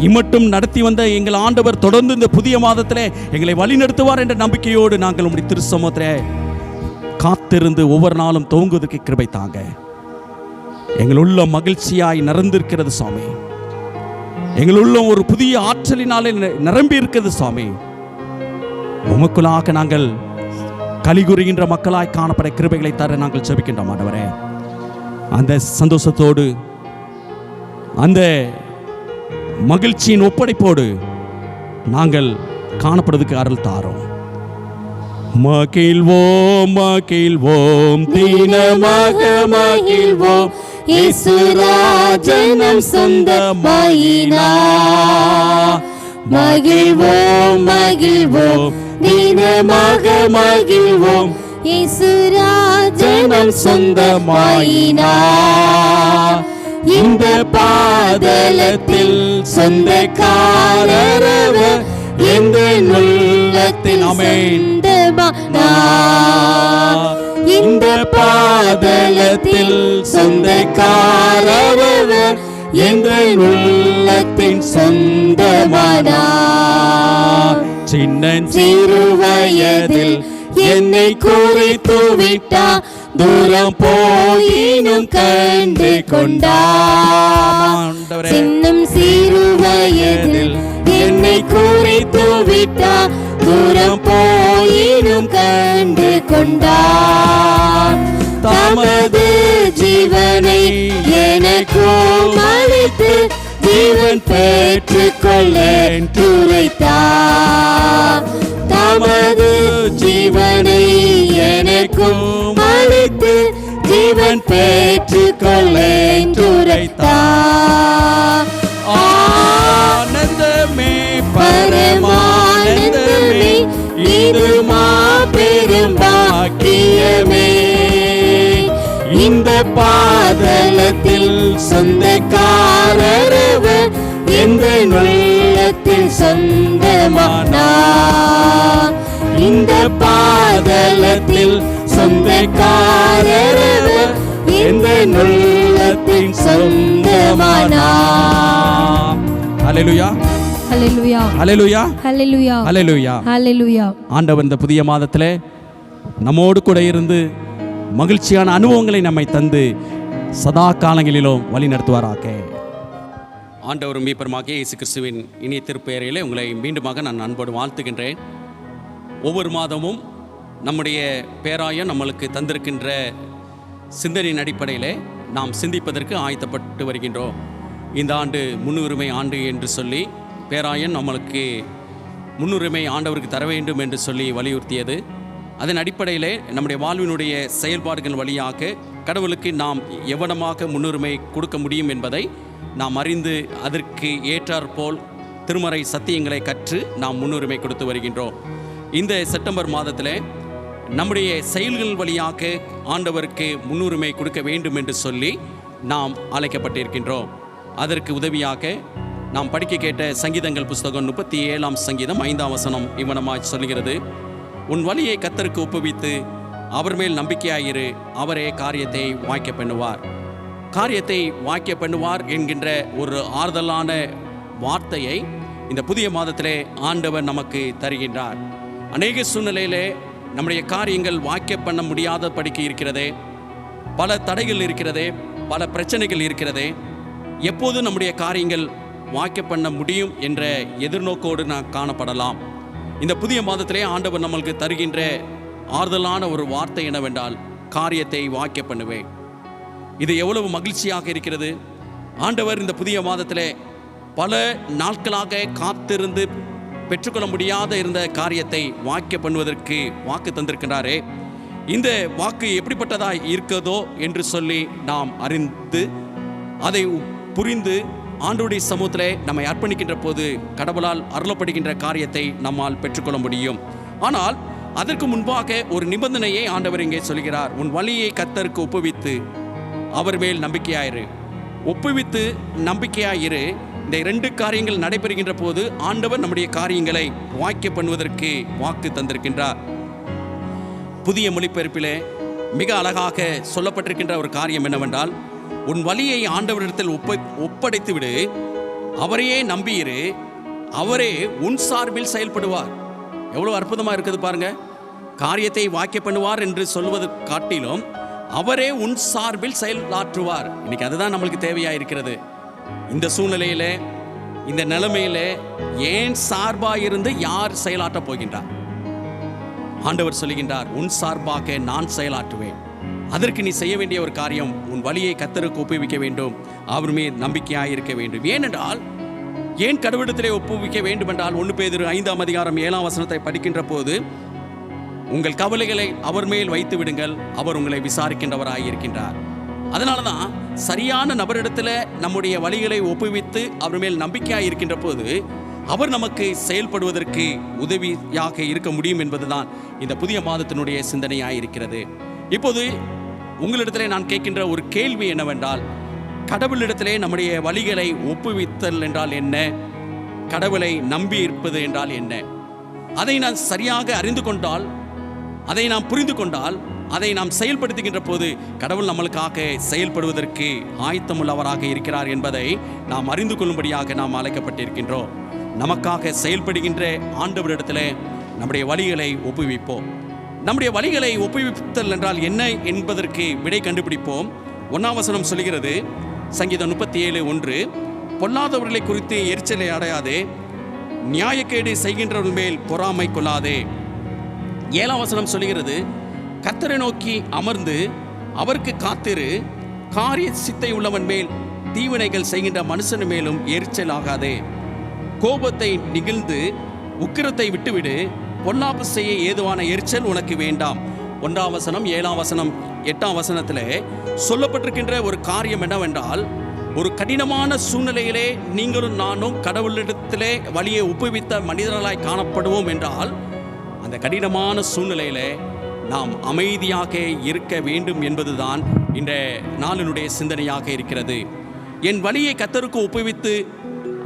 இம்மட்டும் நடத்தி வந்த எங்கள் ஆண்டவர் தொடர்ந்து இந்த புதிய மாதத்திலே எங்களை வழி நடத்துவார் என்ற நம்பிக்கையோடு நாங்கள் உம்முடைய திருச்சமூகத்திலே காத்திருந்து ஒவ்வொரு நாளும் துவங்குவதற்கு கிருபை தாங்க. எங்கள் உள்ள மகிழ்ச்சியாய் நிறந்திருக்கிறது சுவாமி. எங்கள் உள்ள ஒரு புதிய ஆற்றலினாலே நிரம்பி இருக்கிறது சுவாமி. உமக்குள்ளாக நாங்கள் கலிகுறுகின்ற மக்களாய் காணப்பட கிருபைகளை தர நாங்கள் ஜெபிக்கின்றோம் ஆண்டவரே. அந்த சந்தோஷத்தோடு, அந்த மகிழ்ச்சியின் ஒப்படைப்போடு நாங்கள் காணப்படுவதற்கு அருள் தாரோம். மகிழ்வோம் மகிழ்வோம், தீனமாக மகிழ்வோம், இயேசுராஜனம் சொந்தமாயினார். மகிழ்வோம் மகிழ்வோம், தீனமாக மகிழ்வோம், இயேசுராஜனம் சொந்தமாயினார். இந்த பாதலத்தில் சொந்தக்காரரவர் எந்த உள்ளத்தின் சொந்தமானார். இந்த பாதலத்தில் சொந்தக்காரரவர் எந்த உள்ளத்தின் சொந்தமானார். சிறு வயதில் என்னை குறித்து விட்டார், தூரம் போயினும் கண்டு கொண்டார். சின்னம் சிறு வயதில் என்னை குறித்து விட்டார், தூரம் போயினும் கண்டு கொண்டார். தமது ஜீவனை எனக்கும் அளித்து ஜீவன் பெற்றுக்கொள்ளேன் உரைத்தார். தமது ஜீவனை எனக்கும் அளித்து ஜீவன் பெற்றுக்கொள்ளேன் உரைத்தார். ஆனந்தமே பரமானந்தமே, இது மாபெரும் பாக்கியமே. இந்த பாதலத்தில் சொந்தக்காரரவர் எந்த உள்ளத்தில் சொந்தமானார். இந்த பாதலத்தில் சொந்தக்காரரவர் எந்த உள்ளத்தில் சொந்தமானார். ஹல்லேலூயா, ஹல்லேலூயா, ஹல்லேலூயா, ஹல்லேலூயா, ஹல்லேலூயா, ஹல்லேலூயா. ஆண்டவர் இந்த புதிய மாதத்திலே நம்மோடு கூட இருந்து மகிழ்ச்சியான அனுபவங்களை நம்மை தந்து சதா காலங்களிலும் வழி நடத்துவாராக. ஆண்டவரும் மீட்பருமாகிய இயேசு கிறிஸ்துவின் இனிய திருப்பெயரிலே உங்களை மீண்டுமாக நான் அன்போடு வாழ்த்துகின்றேன். ஒவ்வொரு மாதமும் நம்முடைய பேராயம் நம்மளுக்கு தந்திருக்கின்ற சிந்தனையின் அடிப்படையிலே நாம் சிந்திப்பதற்கு ஆயத்தப்பட்டு வருகின்றோம். இந்த ஆண்டு முன்னுரிமை ஆண்டு என்று சொல்லி பேராயன் நம்மளுக்கு முன்னுரிமை ஆண்டவருக்கு தர வேண்டும் என்று சொல்லி வலியுறுத்தியது. அதன் அடிப்படையிலே நம்முடைய வாழ்வினுடைய செயல்பாடுகள் வழியாக கடவுளுக்கு நாம் எவ்வளமாக முன்னுரிமை கொடுக்க முடியும் என்பதை நாம் அறிந்து அதற்கு ஏற்றாற்போல் திருமறை சத்தியங்களை கற்று நாம் முன்னுரிமை கொடுத்து வருகின்றோம். இந்த செப்டம்பர் மாதத்தில் நம்முடைய செயல்கள் வழியாக ஆண்டவருக்கு முன்னுரிமை கொடுக்க வேண்டும் என்று சொல்லி நாம் அழைக்கப்பட்டிருக்கின்றோம். அதற்கு உதவியாக நாம் படிக்க கேட்ட சங்கீதங்கள் புஸ்தகம் 37ஆம் சங்கீதம் 5ஆம் வசனம் இவனமாய் சொல்கிறது, உன் வழியை கர்த்தருக்கு ஒப்புவித்து அவர் மேல் நம்பிக்கையாயிரு, அவரே காரியத்தை வாய்க்க பண்ணுவார். காரியத்தை வாய்க்க பண்ணுவார் என்கின்ற ஒரு ஆறுதலான வார்த்தையை இந்த புதிய மாதத்திலே ஆண்டவர் நமக்கு தருகின்றார். அநேக சூழ்நிலையிலே நம்முடைய காரியங்கள் வாய்க்க பண்ண முடியாத படிக்க இருக்கிறதே, பல தடைகள் இருக்கிறதே, பல பிரச்சனைகள் இருக்கிறதே, எப்போது நம்முடைய காரியங்கள் வாய்க்க பண்ண முடியும் என்ற எதிர்நோக்கோடு நான் காணப்படலாம். இந்த புதிய மாதத்திலே ஆண்டவர் நம்மளுக்கு தருகின்ற ஆறுதலான ஒரு வார்த்தை என்னவென்றால், காரியத்தை வாய்க்க பண்ணுவேன். இது எவ்வளவு மகிழ்ச்சியாக இருக்கிறது. ஆண்டவர் இந்த புதிய மாதத்திலே பல நாட்களாக காத்திருந்து பெற்றுக்கொள்ள முடியாத இருந்த காரியத்தை வாய்க்க பண்ணுவதற்கு வாக்கு தந்திருக்கிறாரே. இந்த வாக்கு எப்படிப்பட்டதாய் இருக்கிறதோ என்று சொல்லி நாம் அறிந்து அதை புரிந்து ஆண்டவருடைய சமூகத்திலே நம்மை அர்ப்பணிக்கின்ற போது கடவுளால் அருளப்படுகின்ற காரியத்தை நம்மால் பெற்றுக்கொள்ள முடியும். ஆனால் அதற்கு முன்பாக ஒரு நிபந்தனையை ஆண்டவர் இங்கே சொல்கிறார். உன் வழியை கர்த்தருக்கு ஒப்புவித்து அவர் மேல் நம்பிக்கையாயிரு. ஒப்புவித்து நம்பிக்கையாயிரு. இந்த 2 காரியங்கள் நடைபெறுகின்ற போது ஆண்டவர் நம்முடைய காரியங்களை வாய்க்க பண்ணுவதற்கு வாக்கு தந்திருக்கின்றார். புதிய மொழிபெயர்ப்பிலே மிக அழகாக சொல்லப்பட்டிருக்கின்ற ஒரு காரியம் என்னவென்றால், உன் வழியை ஆண்டவரிடத்தில் ஒப்படைத்து விடு, அவரையே நம்பியிரு, அவரே உன் சார்பில் செயல்படுவார். எவ்வளவு அற்புதமாக இருக்குது பாருங்க. காரியத்தை வாய்க்க பண்ணுவார் என்று சொல்வது காட்டிலும் அவரே உன் சார்பில் செயலாற்றுவார். இன்னைக்கு அதுதான் நம்மளுக்கு தேவையாக இருக்கிறது. இந்த சூழ்நிலையில, இந்த நிலைமையில ஏன் சார்பாக இருந்து யார் செயலாற்றப் போகின்றார்? ஆண்டவர் சொல்லுகின்றார், உன் சார்பாக நான் செயலாற்றுவேன். அதற்கு நீ செய்ய வேண்டிய ஒரு காரியம், உன் வழியை கர்த்தருக்கு ஒப்புவிக்க வேண்டும், அவர் மீது நம்பிக்கையாக இருக்க வேண்டும். ஏனென்றால் ஏன் கடவுளிடத்திலே ஒப்புவிக்க வேண்டும் என்றால், 1 பேதுரு 5ஆம் அதிகாரம் 7ஆம் வசனத்தை படிக்கின்ற போது, உங்கள் கவலைகளை அவர் மேல் வைத்து விடுங்கள், அவர் உங்களை விசாரிக்கின்றவராய் இருக்கின்றார். அதனால தான் சரியான நபரிடத்தில் நம்முடைய வழிகளை ஒப்புவித்து அவர் மேல் நம்பிக்கையாக இருக்கின்ற போது அவர் நமக்கு செயல்படுவதற்கு உதவியாக இருக்க முடியும் என்பதுதான் இந்த புதிய மாதத்தினுடைய சிந்தனையாக இருக்கிறது. இப்போது உங்களிடத்திலே நான் கேட்கின்ற ஒரு கேள்வி என்னவென்றால், கடவுளிடத்திலே நம்முடைய வழிகளை ஒப்புவித்தல் என்றால் என்ன? கடவுளை நம்பி இருப்பது என்றால் என்ன? அதை நான் சரியாக அறிந்து கொண்டால், அதை நாம் புரிந்து கொண்டால், அதை நாம் செயல்படுத்துகின்ற போது கடவுள் நம்மளுக்காக செயல்படுவதற்கு ஆயத்தமுள்ளவராக இருக்கிறார் என்பதை நாம் அறிந்து கொள்ளும்படியாக நாம் அழைக்கப்பட்டிருக்கின்றோம். நமக்காக செயல்படுகின்ற ஆண்டவரிடத்தில் நம்முடைய வழிகளை ஒப்புவிப்போம். நம்முடைய வழிகளை ஒப்புவித்தல் என்றால் என்ன என்பதற்கு விடை கண்டுபிடிப்போம். 1ஆம் வசனம் சொல்கிறது, சங்கீதம் 37:1, பொல்லாதவர்களை குறித்து எரிச்சலை அடையாதே, நியாயக்கேடு செய்கின்றவர்கள் மேல் பொறாமை கொள்ளாதே. 7ஆம் வசனம் சொல்கிறது, கர்த்தரை நோக்கி அமர்ந்து அவருக்கு காத்திரு, காரிய சித்தை உள்ளவன் மேல் தீவினைகள் செய்கின்ற மனுஷன் மேலும் எரிச்சல் ஆகாதே. கோபத்தை நிகழ்ந்து உக்கிரத்தை விட்டுவிடு, பொல்லாப்பு செய்ய ஏதுவான எரிச்சல் உனக்கு வேண்டாம். 1ஆம் வசனம் 7ஆம் வசனம் 8ஆம் வசனத்திலே சொல்லப்பட்டிருக்கின்ற ஒரு காரியம் என்னவென்றால், ஒரு கடினமான சூழ்நிலையிலே நீங்களும் நானும் கடவுளிடத்திலே வழியை ஒப்புவித்த மனிதர்களாய் காணப்படுவோம் என்றால், அந்த கடினமான சூழ்நிலையிலே நாம் அமைதியாக இருக்க வேண்டும் என்பதுதான் இந்த நாளினுடைய சிந்தனையாக இருக்கிறது. என் வழியை கர்த்தருக்கு ஒப்புவித்து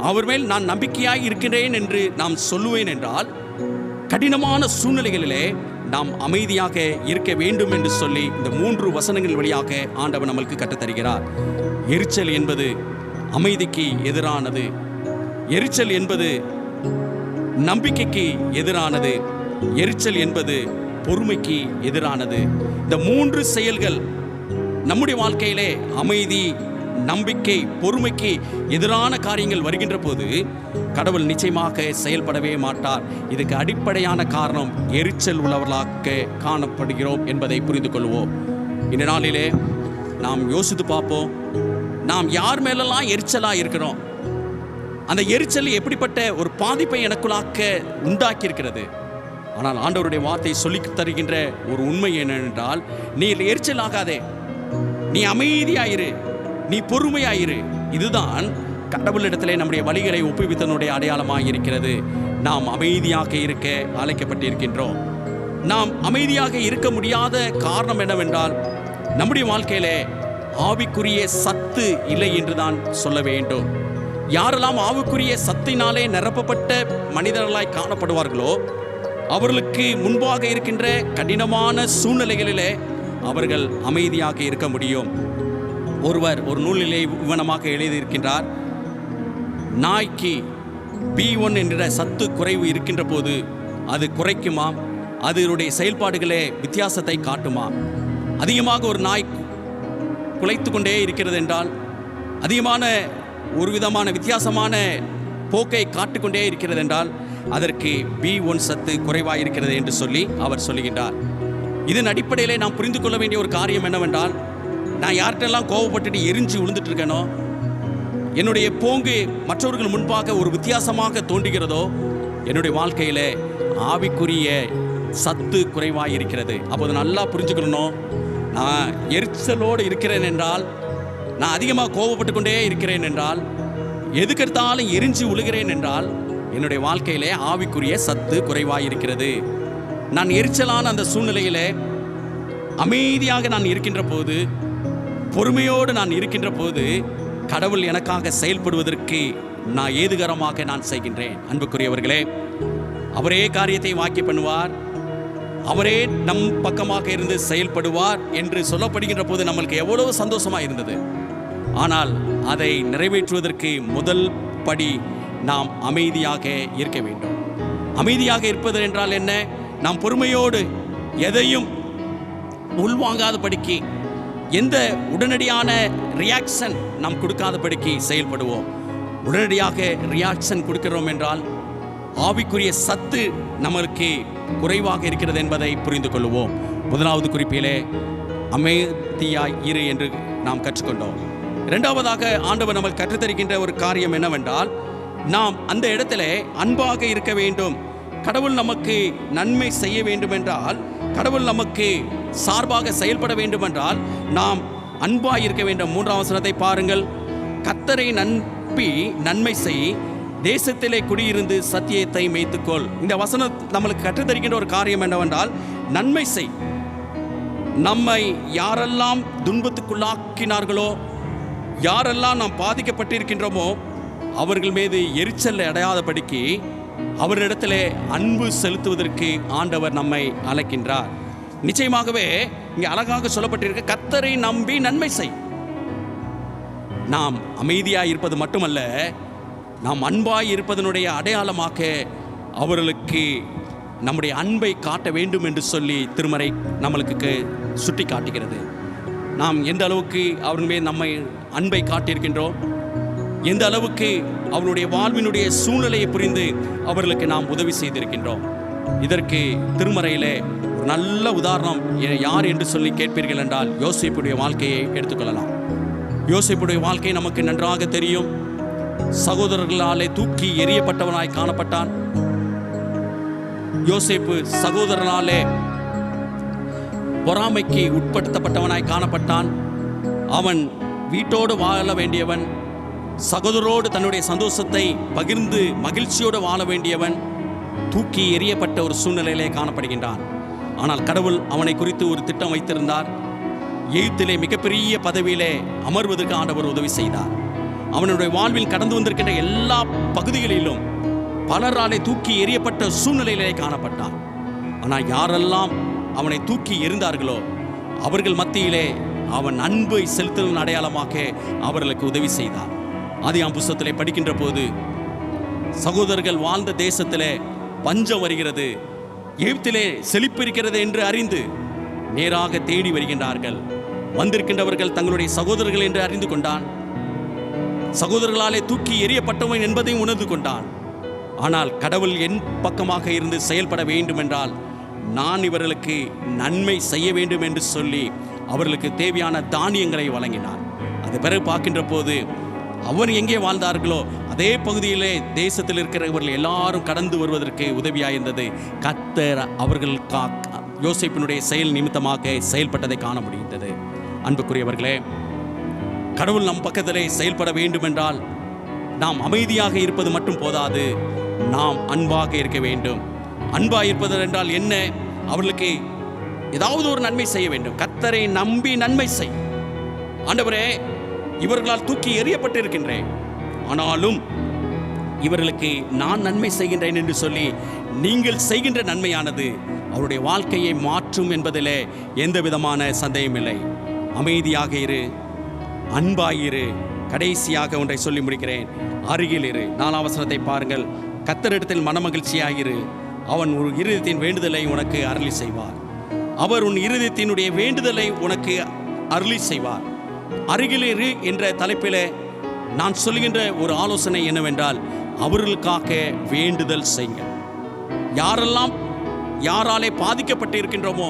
அவர் மேல் நான் நம்பிக்கையாக இருக்கிறேன் என்று நாம் சொல்லுவேன் என்றால், கடினமான சூழ்நிலைகளிலே நாம் அமைதியாக இருக்க வேண்டும் என்று சொல்லி இந்த 3 வசனங்கள் வழியாக ஆண்டவர் நம்மளுக்கு கற்றுத்தருகிறார். எரிச்சல் என்பது அமைதிக்கு எதிரானது. எரிச்சல் என்பது நம்பிக்கைக்கு எதிரானது. எரிச்சல் என்பது பொறுமைக்கு எதிரானது. இந்த 3 செயல்கள் நம்முடைய வாழ்க்கையிலே அமைதி, நம்பிக்கை, பொறுமைக்கு எதிரான காரியங்கள் வருகின்ற போது கடவுள் நிச்சயமாக செயல்படவே மாட்டார். இதுக்கு அடிப்படையான காரணம் எரிச்சல் உள்ளவர்களாக காணப்படுகிறோம் என்பதை புரிந்து கொள்வோம். இந்த நாளிலே நாம் யோசித்து பார்ப்போம், நாம் யார் மேலெல்லாம் எரிச்சலாக இருக்கிறோம், அந்த எரிச்சல் எப்படிப்பட்ட ஒரு பாதிப்பை எனக்குள்ளாக்க உண்டாக்கி இருக்கிறது. ஆனால் ஆண்டவருடைய வார்த்தை சொல்லி தருகின்ற ஒரு உண்மை என்னவென்றால், நீ எரிச்சல் ஆகாதே, நீ அமைதியாயிரு, நீ பொறுமையாயிரு. இதுதான் கடவுளிடத்திலே நம்முடைய வழிகளை ஒப்புவித்தனுடைய அடையாளமாக இருக்கிறது. நாம் அமைதியாக இருக்க அழைக்கப்பட்டிருக்கின்றோம். நாம் அமைதியாக இருக்க முடியாத காரணம் என்னவென்றால், நம்முடைய வாழ்க்கையிலே ஆவிக்குரிய சத்து இல்லை என்றுதான் சொல்ல வேண்டும். யாரெல்லாம் ஆவிக்குரிய சத்தினாலே நிரப்பப்பட்ட மனிதர்களாய் காணப்படுவார்களோ, அவர்களுக்கு முன்பாக இருக்கின்ற கடினமான சூழ்நிலைகளிலே அவர்கள் அமைதியாக இருக்க முடியும். ஒருவர் ஒரு நூலிலே விவனமாக எழுதியிருக்கின்றார், நாய்க்கு B1 என்ற சத்து குறைவு இருக்கின்ற போது அது குறைக்குமா, அதனுடைய செயல்பாடுகளே வித்தியாசத்தை காட்டுமா? அதிகமாக ஒரு நாய் குலைத்து கொண்டே இருக்கிறது என்றால், அதிகமான ஒரு விதமான வித்தியாசமான போக்கை காட்டிக்கொண்டே இருக்கிறது என்றால், அதற்கு B1 சத்து குறைவாக இருக்கிறது என்று சொல்லி அவர் சொல்லுகின்றார். இதன் அடிப்படையிலே நாம் புரிந்து கொள்ள வேண்டிய ஒரு காரியம் என்னவென்றால், நான் யார்கிட்டெல்லாம் கோபப்பட்டுட்டு எரிஞ்சு விழுந்துட்டு இருக்கேனோ, என்னுடைய போங்கு மற்றவர்கள் முன்பாக ஒரு வித்தியாசமாக தோன்றுகிறதோ, என்னுடைய வாழ்க்கையில் ஆவிக்குரிய சத்து குறைவாக இருக்கிறது. அப்போது நல்லா புரிஞ்சுக்கணும், நான் எரிச்சலோடு இருக்கிறேன் என்றால், நான் அதிகமாக கோபப்பட்டு கொண்டே இருக்கிறேன் என்றால், எதுக்கெடுத்தாலும் எரிஞ்சு விழுகிறேன் என்றால், என்னுடைய வாழ்க்கையிலே ஆவிக்குரிய சத்து குறைவாக இருக்கிறது. நான் எரிச்சலான அந்த சூழ்நிலையிலே அமைதியாக நான் இருக்கின்ற போது, பொறுமையோடு நான் இருக்கின்ற போது, கடவுள் எனக்காக செயல்படுவதற்கு நான் ஏதுகரமாக நான் செய்கின்றேன். அன்புக்குரியவர்களே, அவரே காரியத்தை வாக்கி பண்ணுவார், அவரே நம் பக்கமாக இருந்து செயல்படுவார் என்று சொல்லப்படுகின்ற போது நம்மளுக்கு எவ்வளவு சந்தோஷமாக இருந்தது. ஆனால் அதை நிறைவேற்றுவதற்கு முதல் படி நாம் அமைதியாக இருக்க வேண்டும். அமைதியாக இருப்பது என்றால் என்ன? நாம் பொறுமையோடு எதையும் உள்வாங்காதபடிக்கு, எந்த உடனடியான ரியாக்ஷன் நாம் கொடுக்காதபடிக்கு செயல்படுவோம். உடனடியாக ரியாக்ஷன் கொடுக்கிறோம் என்றால் ஆவிக்குரிய சத்து நமக்கு குறைவாக இருக்கிறது என்பதை புரிந்து கொள்வோம். முதலாவது குறிப்பிலே அமைதியாய் இரு என்று நாம் கற்றுக்கொண்டோம். இரண்டாவதாக ஆண்டவர் நமக்கு கற்றுத்தருகின்ற ஒரு காரியம் என்னவென்றால், நாம் அந்த இடத்திலே அன்பாக இருக்க வேண்டும். கடவுள் நமக்கு நன்மை செய்ய வேண்டும் என்றால், கடவுள் நமக்கு சார்பாக செயல்பட வேண்டும் என்றால் நாம் அன்பாக இருக்க வேண்டும். 3ஆம் வசனத்தை பாருங்கள். கர்த்தரை நம்பி நன்மை செய், தேசத்திலே குடியிருந்து சத்தியத்தை மேய்த்துக்கொள். இந்த வசனம் நம்மளுக்கு கற்றுத்தருகின்ற ஒரு காரியம் என்னவென்றால், நன்மை செய். நம்மை யாரெல்லாம் துன்பத்துக்குள்ளாக்கினார்களோ, யாரெல்லாம் நாம் பாதிக்கப்பட்டிருக்கின்றோமோ, அவர்கள் மீது எரிச்சல் அடையாதபடிக்கு அவரிடத்திலே அன்பு செலுத்துவதற்கு ஆண்டவர் நம்மை அழைக்கின்றார். நிச்சயமாகவே இங்கே அழகாக சொல்லப்பட்டிருக்க, கர்த்தரை நம்பி நன்மை செய். நாம் அமைதியாய் இருப்பது மட்டுமல்ல, நாம் அன்பாய் இருப்பதனுடைய அடையாளமாக அவர்களுக்கு நம்முடைய அன்பை காட்ட வேண்டும் என்று சொல்லி திருமறை நம்மளுக்கு சுட்டி காட்டுகிறது. நாம் எந்த அளவுக்கு அவர்கள் மேல் நம்மை அன்பை காட்டியிருக்கின்றோம், எந்த அளவுக்கு அவருடைய வாழ்வினுடைய சூழ்நிலையை புரிந்து அவர்களுக்கு நாம் உதவி செய்திருக்கின்றோம். இதற்கு திருமறையிலே ஒரு நல்ல உதாரணம் யார் என்று சொல்லி கேட்பீர்கள் என்றால், யோசேப்புடைய வாழ்க்கையை எடுத்துக்கொள்ளலாம். யோசேப்புடைய வாழ்க்கை நமக்கு நன்றாக தெரியும். சகோதரர்களாலே தூக்கி எறியப்பட்டவனாய் காணப்பட்டான். யோசேப்பு சகோதரனாலே பொறாமைக்கு உட்படுத்தப்பட்டவனாய் காணப்பட்டான். அவன் வீட்டோடு வாழ வேண்டியவன், சகோதரோடு தன்னுடைய சந்தோஷத்தை பகிர்ந்து மகிழ்ச்சியோடு வாழ வேண்டியவன் தூக்கி எறியப்பட்ட ஒரு சூழ்நிலையிலே காணப்படுகின்றான். ஆனால் கடவுள் அவனை குறித்து ஒரு திட்டம் வைத்திருந்தார். எகிப்திலே மிகப்பெரிய பதவியிலே அமர்வதற்கு ஆண்டவர் உதவி செய்தார். அவனுடைய வாழ்வில் கடந்து வந்திருக்கின்ற எல்லா பகுதிகளிலும் பலராலே தூக்கி எறியப்பட்ட சூழ்நிலையிலே காணப்பட்டான். ஆனால் யாரெல்லாம் அவனை தூக்கி எறிந்தார்களோ அவர்கள் மத்தியிலே அவன் அன்பை செலுத்தும் அடையாளமாக அவர்களுக்கு உதவி செய்தார். ஆதியாம் புஸ்தகத்திலே படிக்கின்ற போது, சகோதரர்கள் வாழ்ந்த தேசத்திலே பஞ்சம் வருகிறது, எகிப்திலே செழிப்பு இருக்கிறது என்று அறிந்து நேராக தேடி வருகின்றார்கள். வந்திருக்கின்றவர்கள் தங்களுடைய சகோதரர்கள் என்று அறிந்து கொண்டான். சகோதரர்களாலே தூக்கி எறியப்பட்டவன் என்பதையும் உணர்ந்து கொண்டான். ஆனால் கடவுள் என் பக்கமாக இருந்து செயல்பட வேண்டும் என்றால் நான் இவர்களுக்கு நன்மை செய்ய வேண்டும் என்று சொல்லி அவர்களுக்கு தேவையான தானியங்களை வழங்கினார். அது பிறகு பார்க்கின்ற போது அவர் எங்கே வாழ்ந்தார்களோ அதே பகுதியிலே தேசத்தில் இருக்கிறவர்கள் எல்லாரும் கடந்து வருவதற்கு உதவியாயிருந்தது. கர்த்தர் அவர்கள் யோசேப்பினுடைய செயல் நிமித்தமாக செயல்பட்டதை காண முடிந்தது. அன்புக்குரியவர்களே, கடவுள் நம் பக்கத்திலே செயல்பட வேண்டும் என்றால் நாம் அமைதியாக இருப்பது மட்டும் போதாது, நாம் அன்பாக இருக்க வேண்டும். அன்பாக இருப்பது என்றால் என்ன? அவர்களுக்கு ஏதாவது ஒரு நன்மை செய்ய வேண்டும். கர்த்தரை நம்பி நன்மை செய். ஆண்டவரே, இவர்களால் தூக்கி எறியப்பட்டு இருக்கின்றேன், ஆனாலும் இவர்களுக்கு நான் நன்மை செய்கின்றேன் என்று சொல்லி நீங்கள் செய்கின்ற நன்மையானது அவருடைய வாழ்க்கையை மாற்றும் என்பதிலே எந்த விதமான சந்தேகமில்லை. அமைதியாக இரு, அன்பாயிரு. கடைசியாக ஒன்றை சொல்லி முடிக்கிறேன், அருகில் இரு. 4ஆம் வசனத்தை பாருங்கள். கர்த்தரிடத்தில் மனமகிழ்ச்சியாயிரு, அவன் ஒரு இருதயத்தின் வேண்டுதலை உனக்கு அருளி செய்வார். அவர் உன் இருதயத்தினுடைய வேண்டுதலை உனக்கு அருளி செய்வார். அருகில் இரு என்ற தலைப்பில் நான் சொல்லுகின்ற ஒரு ஆலோசனை என்னவென்றால், அவர்களுக்காக வேண்டுதல் செய்யுங்க. யாராலே பாதிக்கப்பட்டு இருக்கின்றோமோ,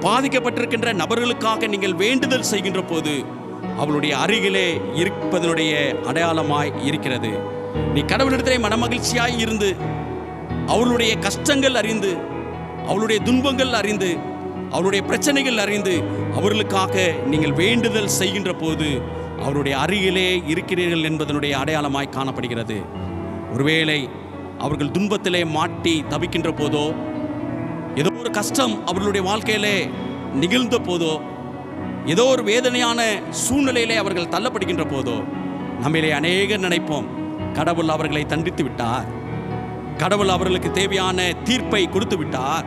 பாதிக்கப்பட்டிருக்கின்ற நபர்களுக்காக நீங்கள் வேண்டுதல் செய்கின்ற போது அவளுடைய அருகிலே இருப்பதனுடைய அடையாளமாய் இருக்கிறது. நீ கடவுளிடத்திலே மனமகிழ்ச்சியாய் இருந்து, அவளுடைய கஷ்டங்கள் அறிந்து, அவளுடைய துன்பங்கள் அறிந்து, அவருடைய பிரச்சனைகள் அறிந்து அவர்களுக்காக நீங்கள் வேண்டுதல் செய்கின்ற போது அவருடைய அருகிலே இருக்கிறீர்கள் என்பதனுடைய அடையாளமாய் காணப்படுகிறது. ஒருவேளை அவர்கள் துன்பத்திலே மாட்டி தவிக்கின்ற போதோ, ஏதோ ஒரு கஷ்டம் அவர்களுடைய வாழ்க்கையிலே நிகழ்ந்த போதோ, ஏதோ ஒரு வேதனையான சூழ்நிலையிலே அவர்கள் தள்ளப்படுகின்ற போதோ, நம்மிலே அநேகர் நினைப்போம், கடவுள் அவர்களை தண்டித்து விட்டார், கடவுள் அவர்களுக்கு தேவையான தீர்ப்பை கொடுத்து விட்டார்,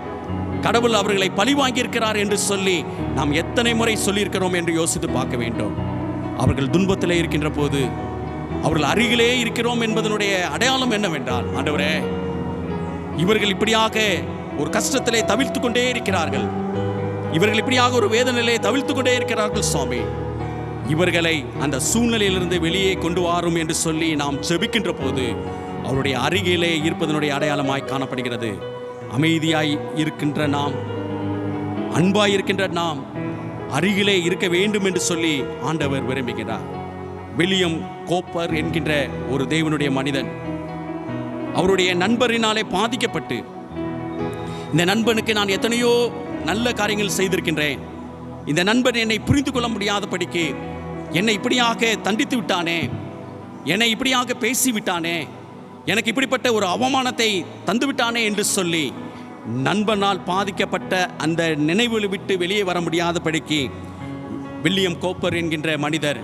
கடவுள் அவர்களை பழி வாங்கியிருக்கிறார் என்று சொல்லி நாம் எத்தனை முறை சொல்லியிருக்கிறோம் என்று யோசித்து பார்க்க வேண்டும். அவர்கள் துன்பத்திலே இருக்கின்ற போது அவர்கள் அருகிலே இருக்கிறோம் என்பதனுடைய அடையாளம் என்னவென்றால், ஆண்டவரே, இவர்கள் இப்படியாக ஒரு கஷ்டத்திலே தவிழ்த்து கொண்டே இருக்கிறார்கள், இவர்கள் இப்படியாக ஒரு வேதனையிலே தவிழ்த்து கொண்டே இருக்கிறார்கள் சுவாமி, இவர்களை அந்த சூழ்நிலையிலிருந்து வெளியே கொண்டு வாரும் என்று சொல்லி நாம் ஜெபிக்கின்ற போது அவருடைய அருகிலே இருப்பதனுடைய அடையாளமாய் காணப்படுகிறது. அமைதியாய் இருக்கின்ற நாம், அன்பாய் இருக்கின்ற நாம் அருகிலே இருக்க வேண்டும் என்று சொல்லி ஆண்டவர் விரும்புகிறார். வில்லியம் கோப்பர் என்கின்ற ஒரு தேவனுடைய மனிதன், அவருடைய நண்பரினாலே பாதிக்கப்பட்டு, இந்த நண்பனுக்கு நான் எத்தனையோ நல்ல காரியங்கள் செய்திருக்கின்றேன், இந்த நண்பன் என்னை புரிந்து கொள்ள முடியாதபடிக்கு என்னை இப்படியாக தண்டித்து விட்டானே, என்னை இப்படியாக பேசிவிட்டானே, எனக்கு இப்படிப்பட்ட ஒரு அவமானத்தை தந்துவிட்டானே என்று சொல்லி நண்பனால் பாதிக்கப்பட்ட அந்த நினைவுகளை விட்டு வெளியே வர முடியாதபடிக்கு வில்லியம் கோப்பர் என்கின்ற மனிதர்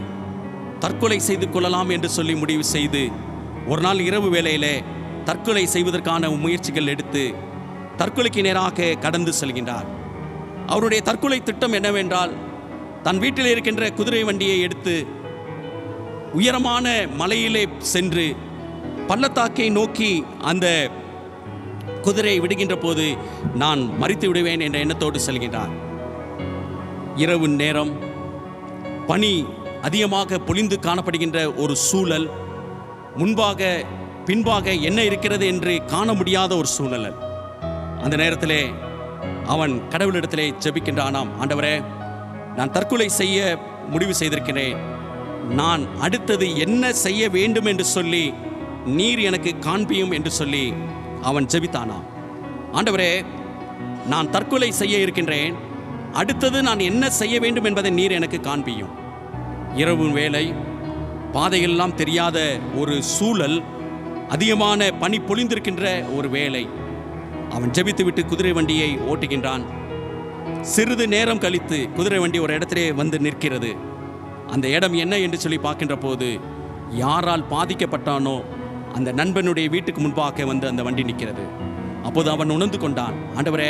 தற்கொலை செய்து கொள்ளலாம் என்று சொல்லி முடிவு செய்து ஒரு நாள் இரவு வேளையிலே தற்கொலை செய்வதற்கான முயற்சிகள் எடுத்து தற்கொலைக்கு நேராக கடந்து செல்கின்றார். அவருடைய தற்கொலை திட்டம் என்னவென்றால், தன் வீட்டில் இருக்கின்ற குதிரை வண்டியை எடுத்து உயரமான மலையிலே சென்று பள்ளத்தாக்கை நோக்கி அந்த குதிரையை விடுகின்ற போது நான் மரித்து விடுவேன் என்ற எண்ணத்தோடு செல்கின்றார். இரவு நேரம், பனி அதிகமாக பொழிந்து காணப்படுகின்ற ஒரு சூழல், முன்பாக பின்பாக என்ன இருக்கிறது என்று காண முடியாத ஒரு சூழல். அந்த நேரத்திலே அவன் கடவுளிடத்திலே ஜெபிக்கின்றானாம், ஆண்டவரே, நான் தற்கொலை செய்ய முடிவு செய்திருக்கிறேன், நான் அடுத்தது என்ன செய்ய வேண்டும் என்று சொல்லி நீர் எனக்கு காண்பியும் என்று சொல்லி அவன் ஜெபித்தானாம். ஆண்டவரே, நான் தற்கொலை செய்ய இருக்கின்றேன், அடுத்தது நான் என்ன செய்ய வேண்டும் என்பதை நீர் எனக்கு காண்பியும். இரவு வேளை, பாதையெல்லாம் தெரியாத ஒரு சூழல், அதிகமான பனி பொழிந்திருக்கின்ற ஒரு வேளை. அவன் ஜெபித்துவிட்டு குதிரை வண்டியை ஓட்டுகின்றான். சிறிது நேரம் கழித்து குதிரை வண்டி ஒரு இடத்திலே வந்து நிற்கிறது. அந்த இடம் என்ன என்று சொல்லி பார்க்கின்ற போது, யாரால் பாதிக்கப்பட்டானோ அந்த நண்பனுடைய வீட்டுக்கு முன்பாக வந்து அந்த வண்டி நிற்கிறது. அப்போது அவன் உணர்ந்து கொண்டான், ஆண்டவரே,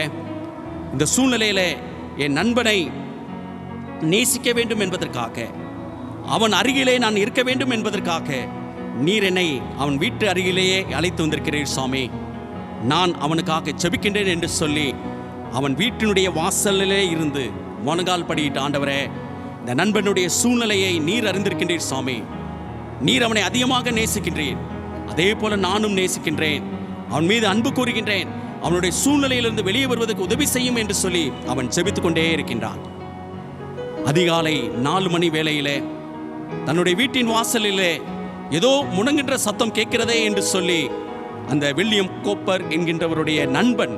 இந்த சூழ்நிலையிலே என் நண்பனை நேசிக்க வேண்டும் என்பதற்காக, அவன் அருகிலே நான் இருக்க வேண்டும் என்பதற்காக நீர் என்னை அவன் வீட்டு அருகிலேயே அழைத்து வந்திருக்கிறீர் சுவாமி, நான் அவனுக்காக ஜெபிக்கின்றேன் என்று சொல்லி அவன் வீட்டினுடைய வாசலிலே இருந்து முழங்கால் படியிட்டு, ஆண்டவரே, இந்த நண்பனுடைய சூழ்நிலையை நீர் அறிந்திருக்கின்றீர் சுவாமி, நீர் அவனை அதிகமாக நேசிக்கின்றீர், அதே போல நானும் நேசிக்கின்றேன், அவன் மீது அன்பு கூறுகின்றேன், அவனுடைய சூழ்நிலையிலிருந்து வெளியே வருவதற்கு உதவி செய்யும் என்று சொல்லி அவன் ஜெபித்துக் கொண்டே இருக்கின்றான். அதிகாலை 4 மணி வேளையிலே தன்னுடைய வீட்டின் வாசலிலே ஏதோ முணங்குகின்ற சத்தம் கேட்கிறதே என்று சொல்லி அந்த வில்லியம் கோப்பர் என்கின்றவருடைய நண்பன்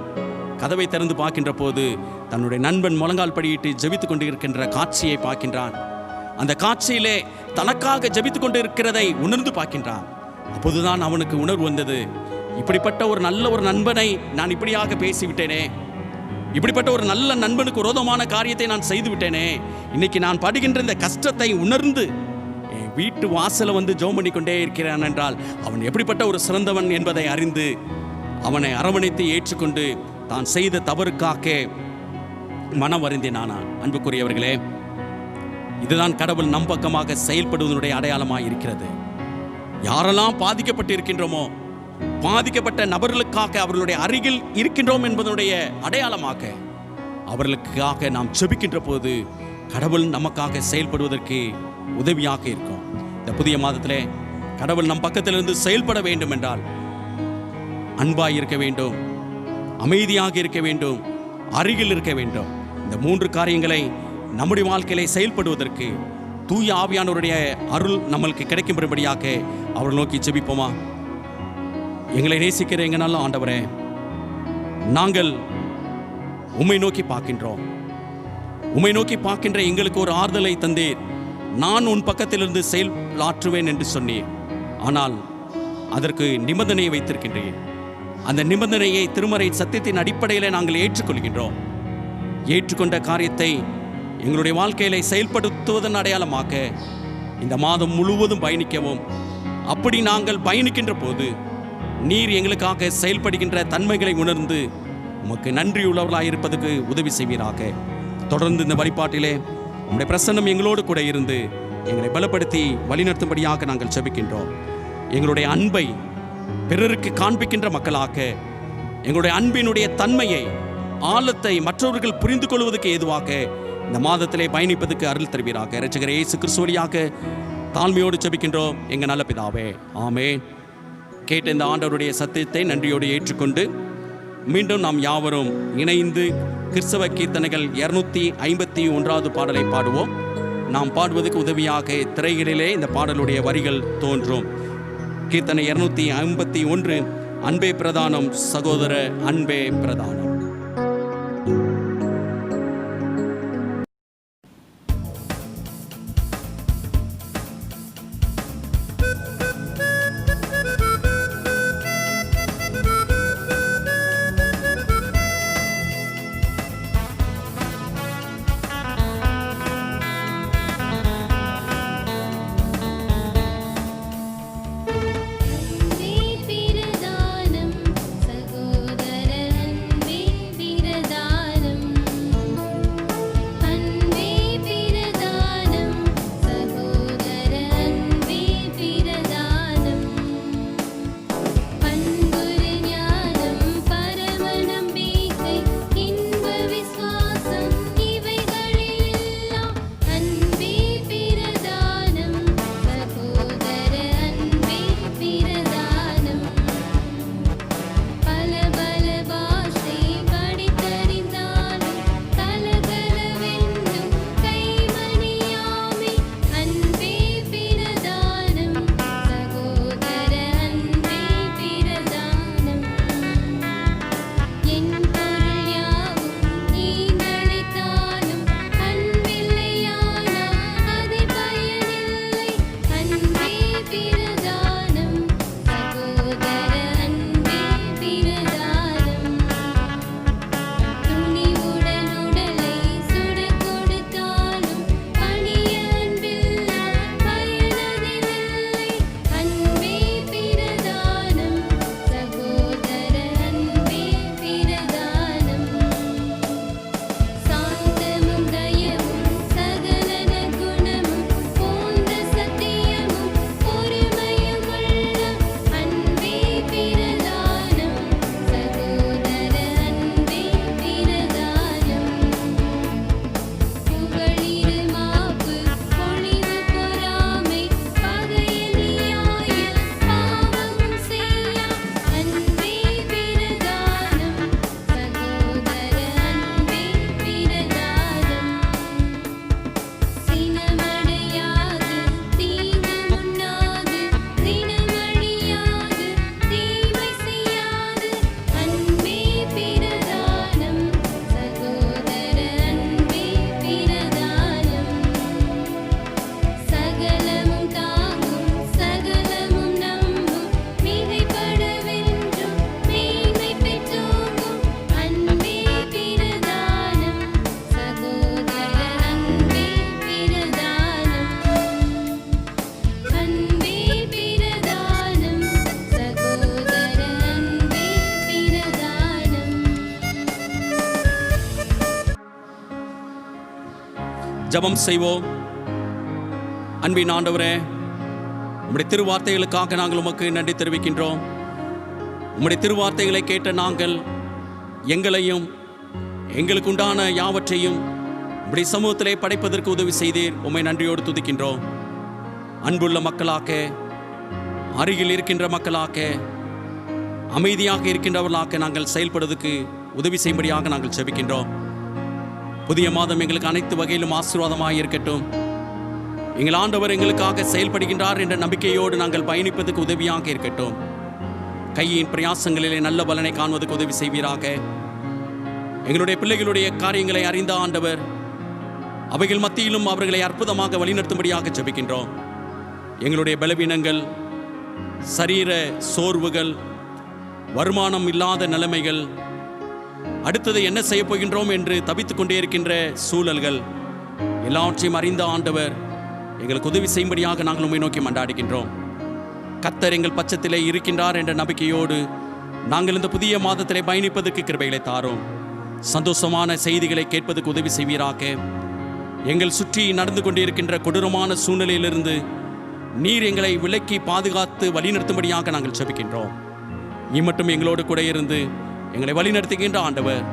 கதவை திறந்து பார்க்கின்ற போது தன்னுடைய நண்பன் முழங்கால் படியிட்டு ஜெபித்துக் கொண்டு இருக்கின்ற காட்சியை பார்க்கின்றான். அந்த காட்சியிலே தனக்காக ஜெபித்துக் கொண்டு இருக்கிறதை உணர்ந்து பார்க்கின்றான். அப்போதுதான் அவனுக்கு உணர்வு வந்தது, இப்படிப்பட்ட ஒரு நல்ல ஒரு நண்பனை நான் இப்படியாக பேசிவிட்டேனே, இப்படிப்பட்ட ஒரு நல்ல நண்பனுக்கு விரோதமான காரியத்தை நான் செய்து விட்டேனே. இன்னைக்கு நான் படுகின்ற இந்த கஷ்டத்தை உணர்ந்து என் வீட்டு வாசலை வந்து ஜெபம் பண்ணி கொண்டே இருக்கிறான் என்றால் அவன் எப்படிப்பட்ட ஒரு சிறந்தவன் என்பதை அறிந்து அவனை அரவணைத்து ஏற்றுக்கொண்டு தான் செய்த தவறுக்காக மனம் வருந்தினானா. அன்புக்குரியவர்களே, இதுதான் கடவுள் நம் பக்கமாக செயல்படுவதனுடைய அடையாளமாக இருக்கிறது. யாரெல்லாம் பாதிக்கப்பட்டு இருக்கின்றோமோ, பாதிக்கப்பட்ட நபர்களுக்காக அவர்களுடைய அருகில் இருக்கின்றோம் என்பதனுடைய அடையாளமாக அவர்களுக்காக நாம் செபிக்கின்ற போது கடவுள் நமக்காக செயல்படுவதற்கு உதவியாக இருக்கும். இந்த புதிய மாதத்திலே கடவுள் நம் பக்கத்திலிருந்து செயல்பட வேண்டும் என்றால் அன்பாய் இருக்க வேண்டும், அமைதியாக இருக்க வேண்டும், அருகில் இருக்க வேண்டும். இந்த 3 காரியங்களை நம்முடைய வாழ்க்கையிலே செயல்படுவதற்கு தூய ஆவியானவருடைய அருள் நம்மளுக்கு கிடைக்கும்படியாக அவரை நோக்கி ஜெபிப்போமா? எங்களை நேசிக்கிற எங்க நல்ல ஆண்டவரே, நாங்கள் உம்மை நோக்கி பார்க்கின்றோம். உம்மை நோக்கி பார்க்கின்ற எங்களுக்கு ஒரு ஆறுதலை தந்தீர். நான் உன் பக்கத்திலிருந்து செயலாற்றுவேன் என்று சொன்னீர். ஆனால் அதற்கு நிபந்தனையை வைத்திருக்கின்றேன். அந்த நிபந்தனையை திருமறை சத்தியத்தின் அடிப்படையில் நாங்கள் ஏற்றுக்கொள்கின்றோம். ஏற்றுக்கொண்ட காரியத்தை எங்களுடைய வாழ்க்கையில செயல்படுத்துவதன் அடையாளமாக இந்த மாதம் முழுவதும் பயணிக்கவும், அப்படி நாங்கள் பயணிக்கின்ற போது நீர் எங்களுக்காக செயல்படுகின்ற தன்மைகளை உணர்ந்து உமக்கு நன்றியுள்ளவர்களாக இருப்பதற்கு உதவி செய்வீராக. தொடர்ந்து இந்த வழிபாட்டிலே உம்முடைய பிரசன்னம் எங்களோடு கூட இருந்து எங்களை பலப்படுத்தி வழிநடத்தும்படியாக நாங்கள் ஜெபிக்கின்றோம். எங்களுடைய அன்பை பிறருக்கு காண்பிக்கின்ற மக்களாக, எங்களுடைய அன்பினுடைய தன்மையை, ஆழத்தை மற்றவர்கள் புரிந்து கொள்வதற்கு ஏதுவாக இந்த மாதத்திலே பயணிப்பதற்கு அருள் தருவீராக. இரட்சகர் இயேசு கிறிஸ்து வழியாக தாழ்மையோடு ஜெபிக்கின்றோம் எங்கள் நல்ல பிதாவே, ஆமென். கேட்ட இந்த ஆண்டவருடைய சத்தியத்தை நன்றியோடு ஏற்றுக்கொண்டு மீண்டும் நாம் யாவரும் இணைந்து கிறிஸ்தவ கீர்த்தனைகள் 251வது பாடலை பாடுவோம். நாம் பாடுவதற்கு உதவியாக திரைகளிலே இந்த பாடலுடைய வரிகள் தோன்றும். கீர்த்தனை 251, அன்பே பிரதானம் சகோதர அன்பே பிரதானம். அன்பே பிரதானம் சகோதர அன்பே ஜெபம் செய்வோம். அன்பின் ஆண்டவரே, உம்முடைய திருவார்த்தைகளுக்காக நாங்கள் உமக்கு நன்றி தெரிவிக்கின்றோம். உம்முடைய திருவார்த்தைகளை கேட்ட நாங்கள் எங்களையும் எங்களுக்கு உண்டான யாவற்றையும் உம்முடைய சமூகத்திலே படைப்பதற்கு உதவி செய்தீர். உம்மை நன்றியோடு துதிக்கின்றோம். அன்புள்ள மக்களாக, அருகில் இருக்கின்ற மக்களாக, அமைதியாக இருக்கின்றவர்களாக நாங்கள் செயல்படுவதற்கு உதவி செய்யும்படியாக நாங்கள் ஜெபிக்கின்றோம். புதிய மாதம் எங்களுக்கு அனைத்து வகையிலும் ஆசீர்வாதமாக இருக்கட்டும். எங்கள் ஆண்டவர் எங்களுக்காக செயல்படுகின்றார் என்ற நம்பிக்கையோடு நாங்கள் பயணிப்பதற்கு உதவியாக இருக்கட்டும். கையின் பிரயாசங்களிலே நல்ல பலனை காண்பதற்கு உதவி செய்வீராக. எங்களுடைய பிள்ளைகளுடைய காரியங்களை அறிந்த ஆண்டவர், அவைகள் மத்தியிலும் அவர்களை அற்புதமாக வழிநடத்தும்படியாக ஜெபிக்கின்றோம். எங்களுடைய பலவீனங்கள், சரீர சோர்வுகள், வருமானம் இல்லாத நிலைமைகள், அடுத்தது என்ன செய்ய போகின்றோம் என்று தவித்துக் கொண்டே இருக்கின்ற சூழல்கள் எல்லாவற்றையும் அறிந்த ஆண்டவர் எங்களுக்கு உதவி செய்யும்படியாக நாங்கள் உம்மை நோக்கி மன்றாடுகின்றோம். கர்த்தர் எங்கள் பட்சத்திலே இருக்கின்றார் என்ற நம்பிக்கையோடு நாங்கள் இந்த புதிய மாதத்திலே பயணிப்பதற்கு கிருபைகளை தாரும். சந்தோஷமான செய்திகளை கேட்பதற்கு உதவி செய்வீராக. எங்கள் சுற்றி நடந்து கொண்டிருக்கின்ற கொடூரமான சூழ்நிலையிலிருந்து நீர் எங்களை விலக்கி பாதுகாத்து வழிநடத்தும்படியாக நாங்கள் ஜெபிக்கின்றோம். இம்மட்டும் எங்களோடு கூட இருந்து எங்களை வழிநடத்துகின்ற ஆண்டவர்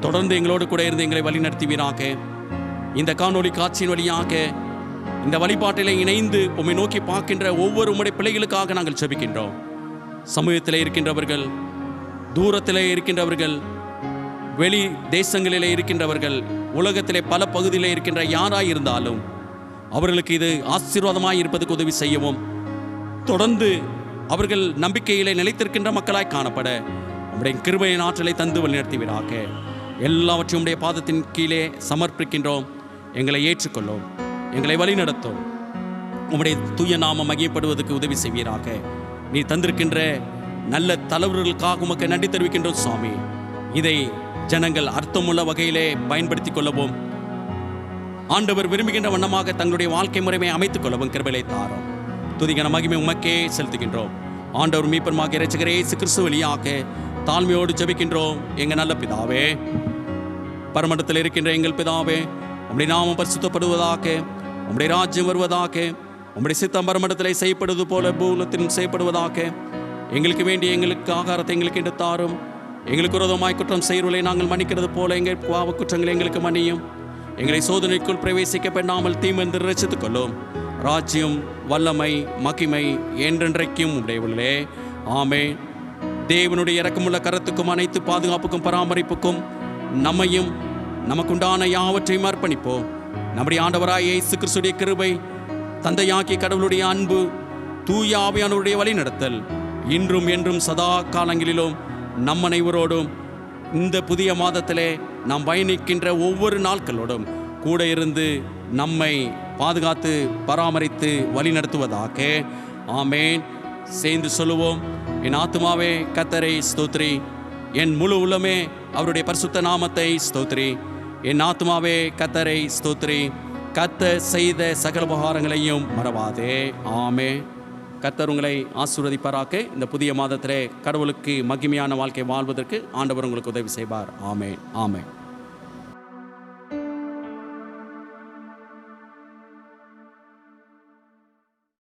தொடர்ந்து எங்களோடு கூட இருந்து எங்களை வழிநடத்துவீராக. இந்த காணொளி காட்சியின் வழியாக இந்த வழிபாட்டிலே இணைந்து உம்மை நோக்கி பார்க்கின்ற ஒவ்வொரு உம்முடைய பிள்ளைகளுக்காக நாங்கள் ஜெபிக்கின்றோம். சமூகத்திலே இருக்கின்றவர்கள், தூரத்திலே இருக்கின்றவர்கள், வெளி தேசங்களிலே இருக்கின்றவர்கள், உலகத்திலே பல பகுதியிலே இருக்கின்ற யாராய் இருந்தாலும் அவர்களுக்கு இது ஆசீர்வாதமாய் இருப்பதற்கு உதவி செய்யவும், தொடர்ந்து அவர்கள் நம்பிக்கையிலே நிலைத்திருக்கின்ற மக்களாய் காணப்பட உம்முடைய கிருபையின் ஆற்றலை தந்து வழிநடத்துவீராக. எல்லாவற்றையும் உம்முடைய பாதத்தின் கீழே சமர்ப்பிக்கின்றோம். எங்களை ஏற்றுக்கொள்ளும், எங்களை வழிநடத்தும். உம்முடைய தூய நாமம் மகிமைப்படுவதற்கு உதவி செய்வீராக. நீ தந்திருக்கின்ற நல்ல தலைவர்களுக்காக உமக்கு நன்றி தெரிவிக்கின்றோம் சுவாமி. இதை ஜனங்கள் அர்த்தமுள்ள வகையிலே பயன்படுத்திக் கொள்ளவும், ஆண்டவர் விரும்புகின்ற வண்ணமாக தங்களுடைய வாழ்க்கை முறையை அமைத்துக் கொள்ளவும் கிருபையை தாரும். துதிகன மகிமை உமக்கே செலுத்துகின்றோம். ஆண்டவர் மீட்பருமாகிய இரட்சகர் இயேசு கிறிஸ்து வழியாக தாழ்மையோடு ஜெபிக்கின்றோம். எங்கள் நல்ல பிதாவே, பரமண்டலத்தில் இருக்கின்ற எங்கள் பிதாவே, உம்முடைய நாமம் பரிசுத்தப்படுவதாக, உம்முடைய ராஜ்யம் வருவதாக, உம்முடைய சித்தம் பரமண்டலத்திலே செய்யப்படுவது போல பூலத்திலும் செய்யப்படுவதாக. எங்களுக்கு வேண்டிய எங்களுக்கு ஆகாரத்தை எங்களுக்கு என்று தாரும். எங்களுக்கு விரோதமாய் குற்றம் செய்கிறவர்களை நாங்கள் மன்னிக்கிறது போல எங்கள் பாவ குற்றங்களை எங்களுக்கு மன்னியும். எங்களை சோதனைக்குள் பிரவேசிக்க பண்ணாமல் தீமென்று ரட்சித்துக் கொள்ளும். ராஜ்யம், வல்லமை, மகிமை என்றென்றைக்கும் உடையவர்களே. ஆமென். தேவனுடைய இரக்கமுள்ள கரத்துக்கும் அனைத்து பாதுகாப்புக்கும் பராமரிப்புக்கும் நம்மையும் நமக்குண்டான யாவற்றையும் அர்ப்பணிப்போம். நம்முடைய ஆண்டவராய் இயேசு கிறிஸ்துவின் கிருபை, தந்தையாகிய கடவுளுடைய அன்பு, தூய ஆவியானவருடைய வழிநடத்தல் இன்றும் என்றும் சதா காலங்களிலும் நம் அனைவரோடும் இந்த புதிய மாதத்திலே நாம் பயணிக்கின்ற ஒவ்வொரு நாட்களோடும் கூட இருந்து நம்மை பாதுகாத்து பராமரித்து வழிநடத்துவதாக. ஆமேன். சேர்ந்து சொல்லுவோம். என் ஆத்துமாவே கர்த்தரை ஸ்தோத்திரி, என் முழு உள்ளமே அவருடைய பரிசுத்த நாமத்தை ஸ்தோத்திரி. என் ஆத்துமாவே கர்த்தரை ஸ்தோத்திரி, கர்த்தர் செய்த சகல உபகாரங்களையும் மறவாதே. ஆமென். கர்த்தர் உங்களை ஆசீர்வதிப்பாராக. இந்த புதிய மாதத்திலே கடவுளுக்கு மகிமையான வாழ்க்கை வாழ்வதற்கு ஆண்டவர் உங்களுக்கு உதவி செய்வார். ஆமென். ஆமென்.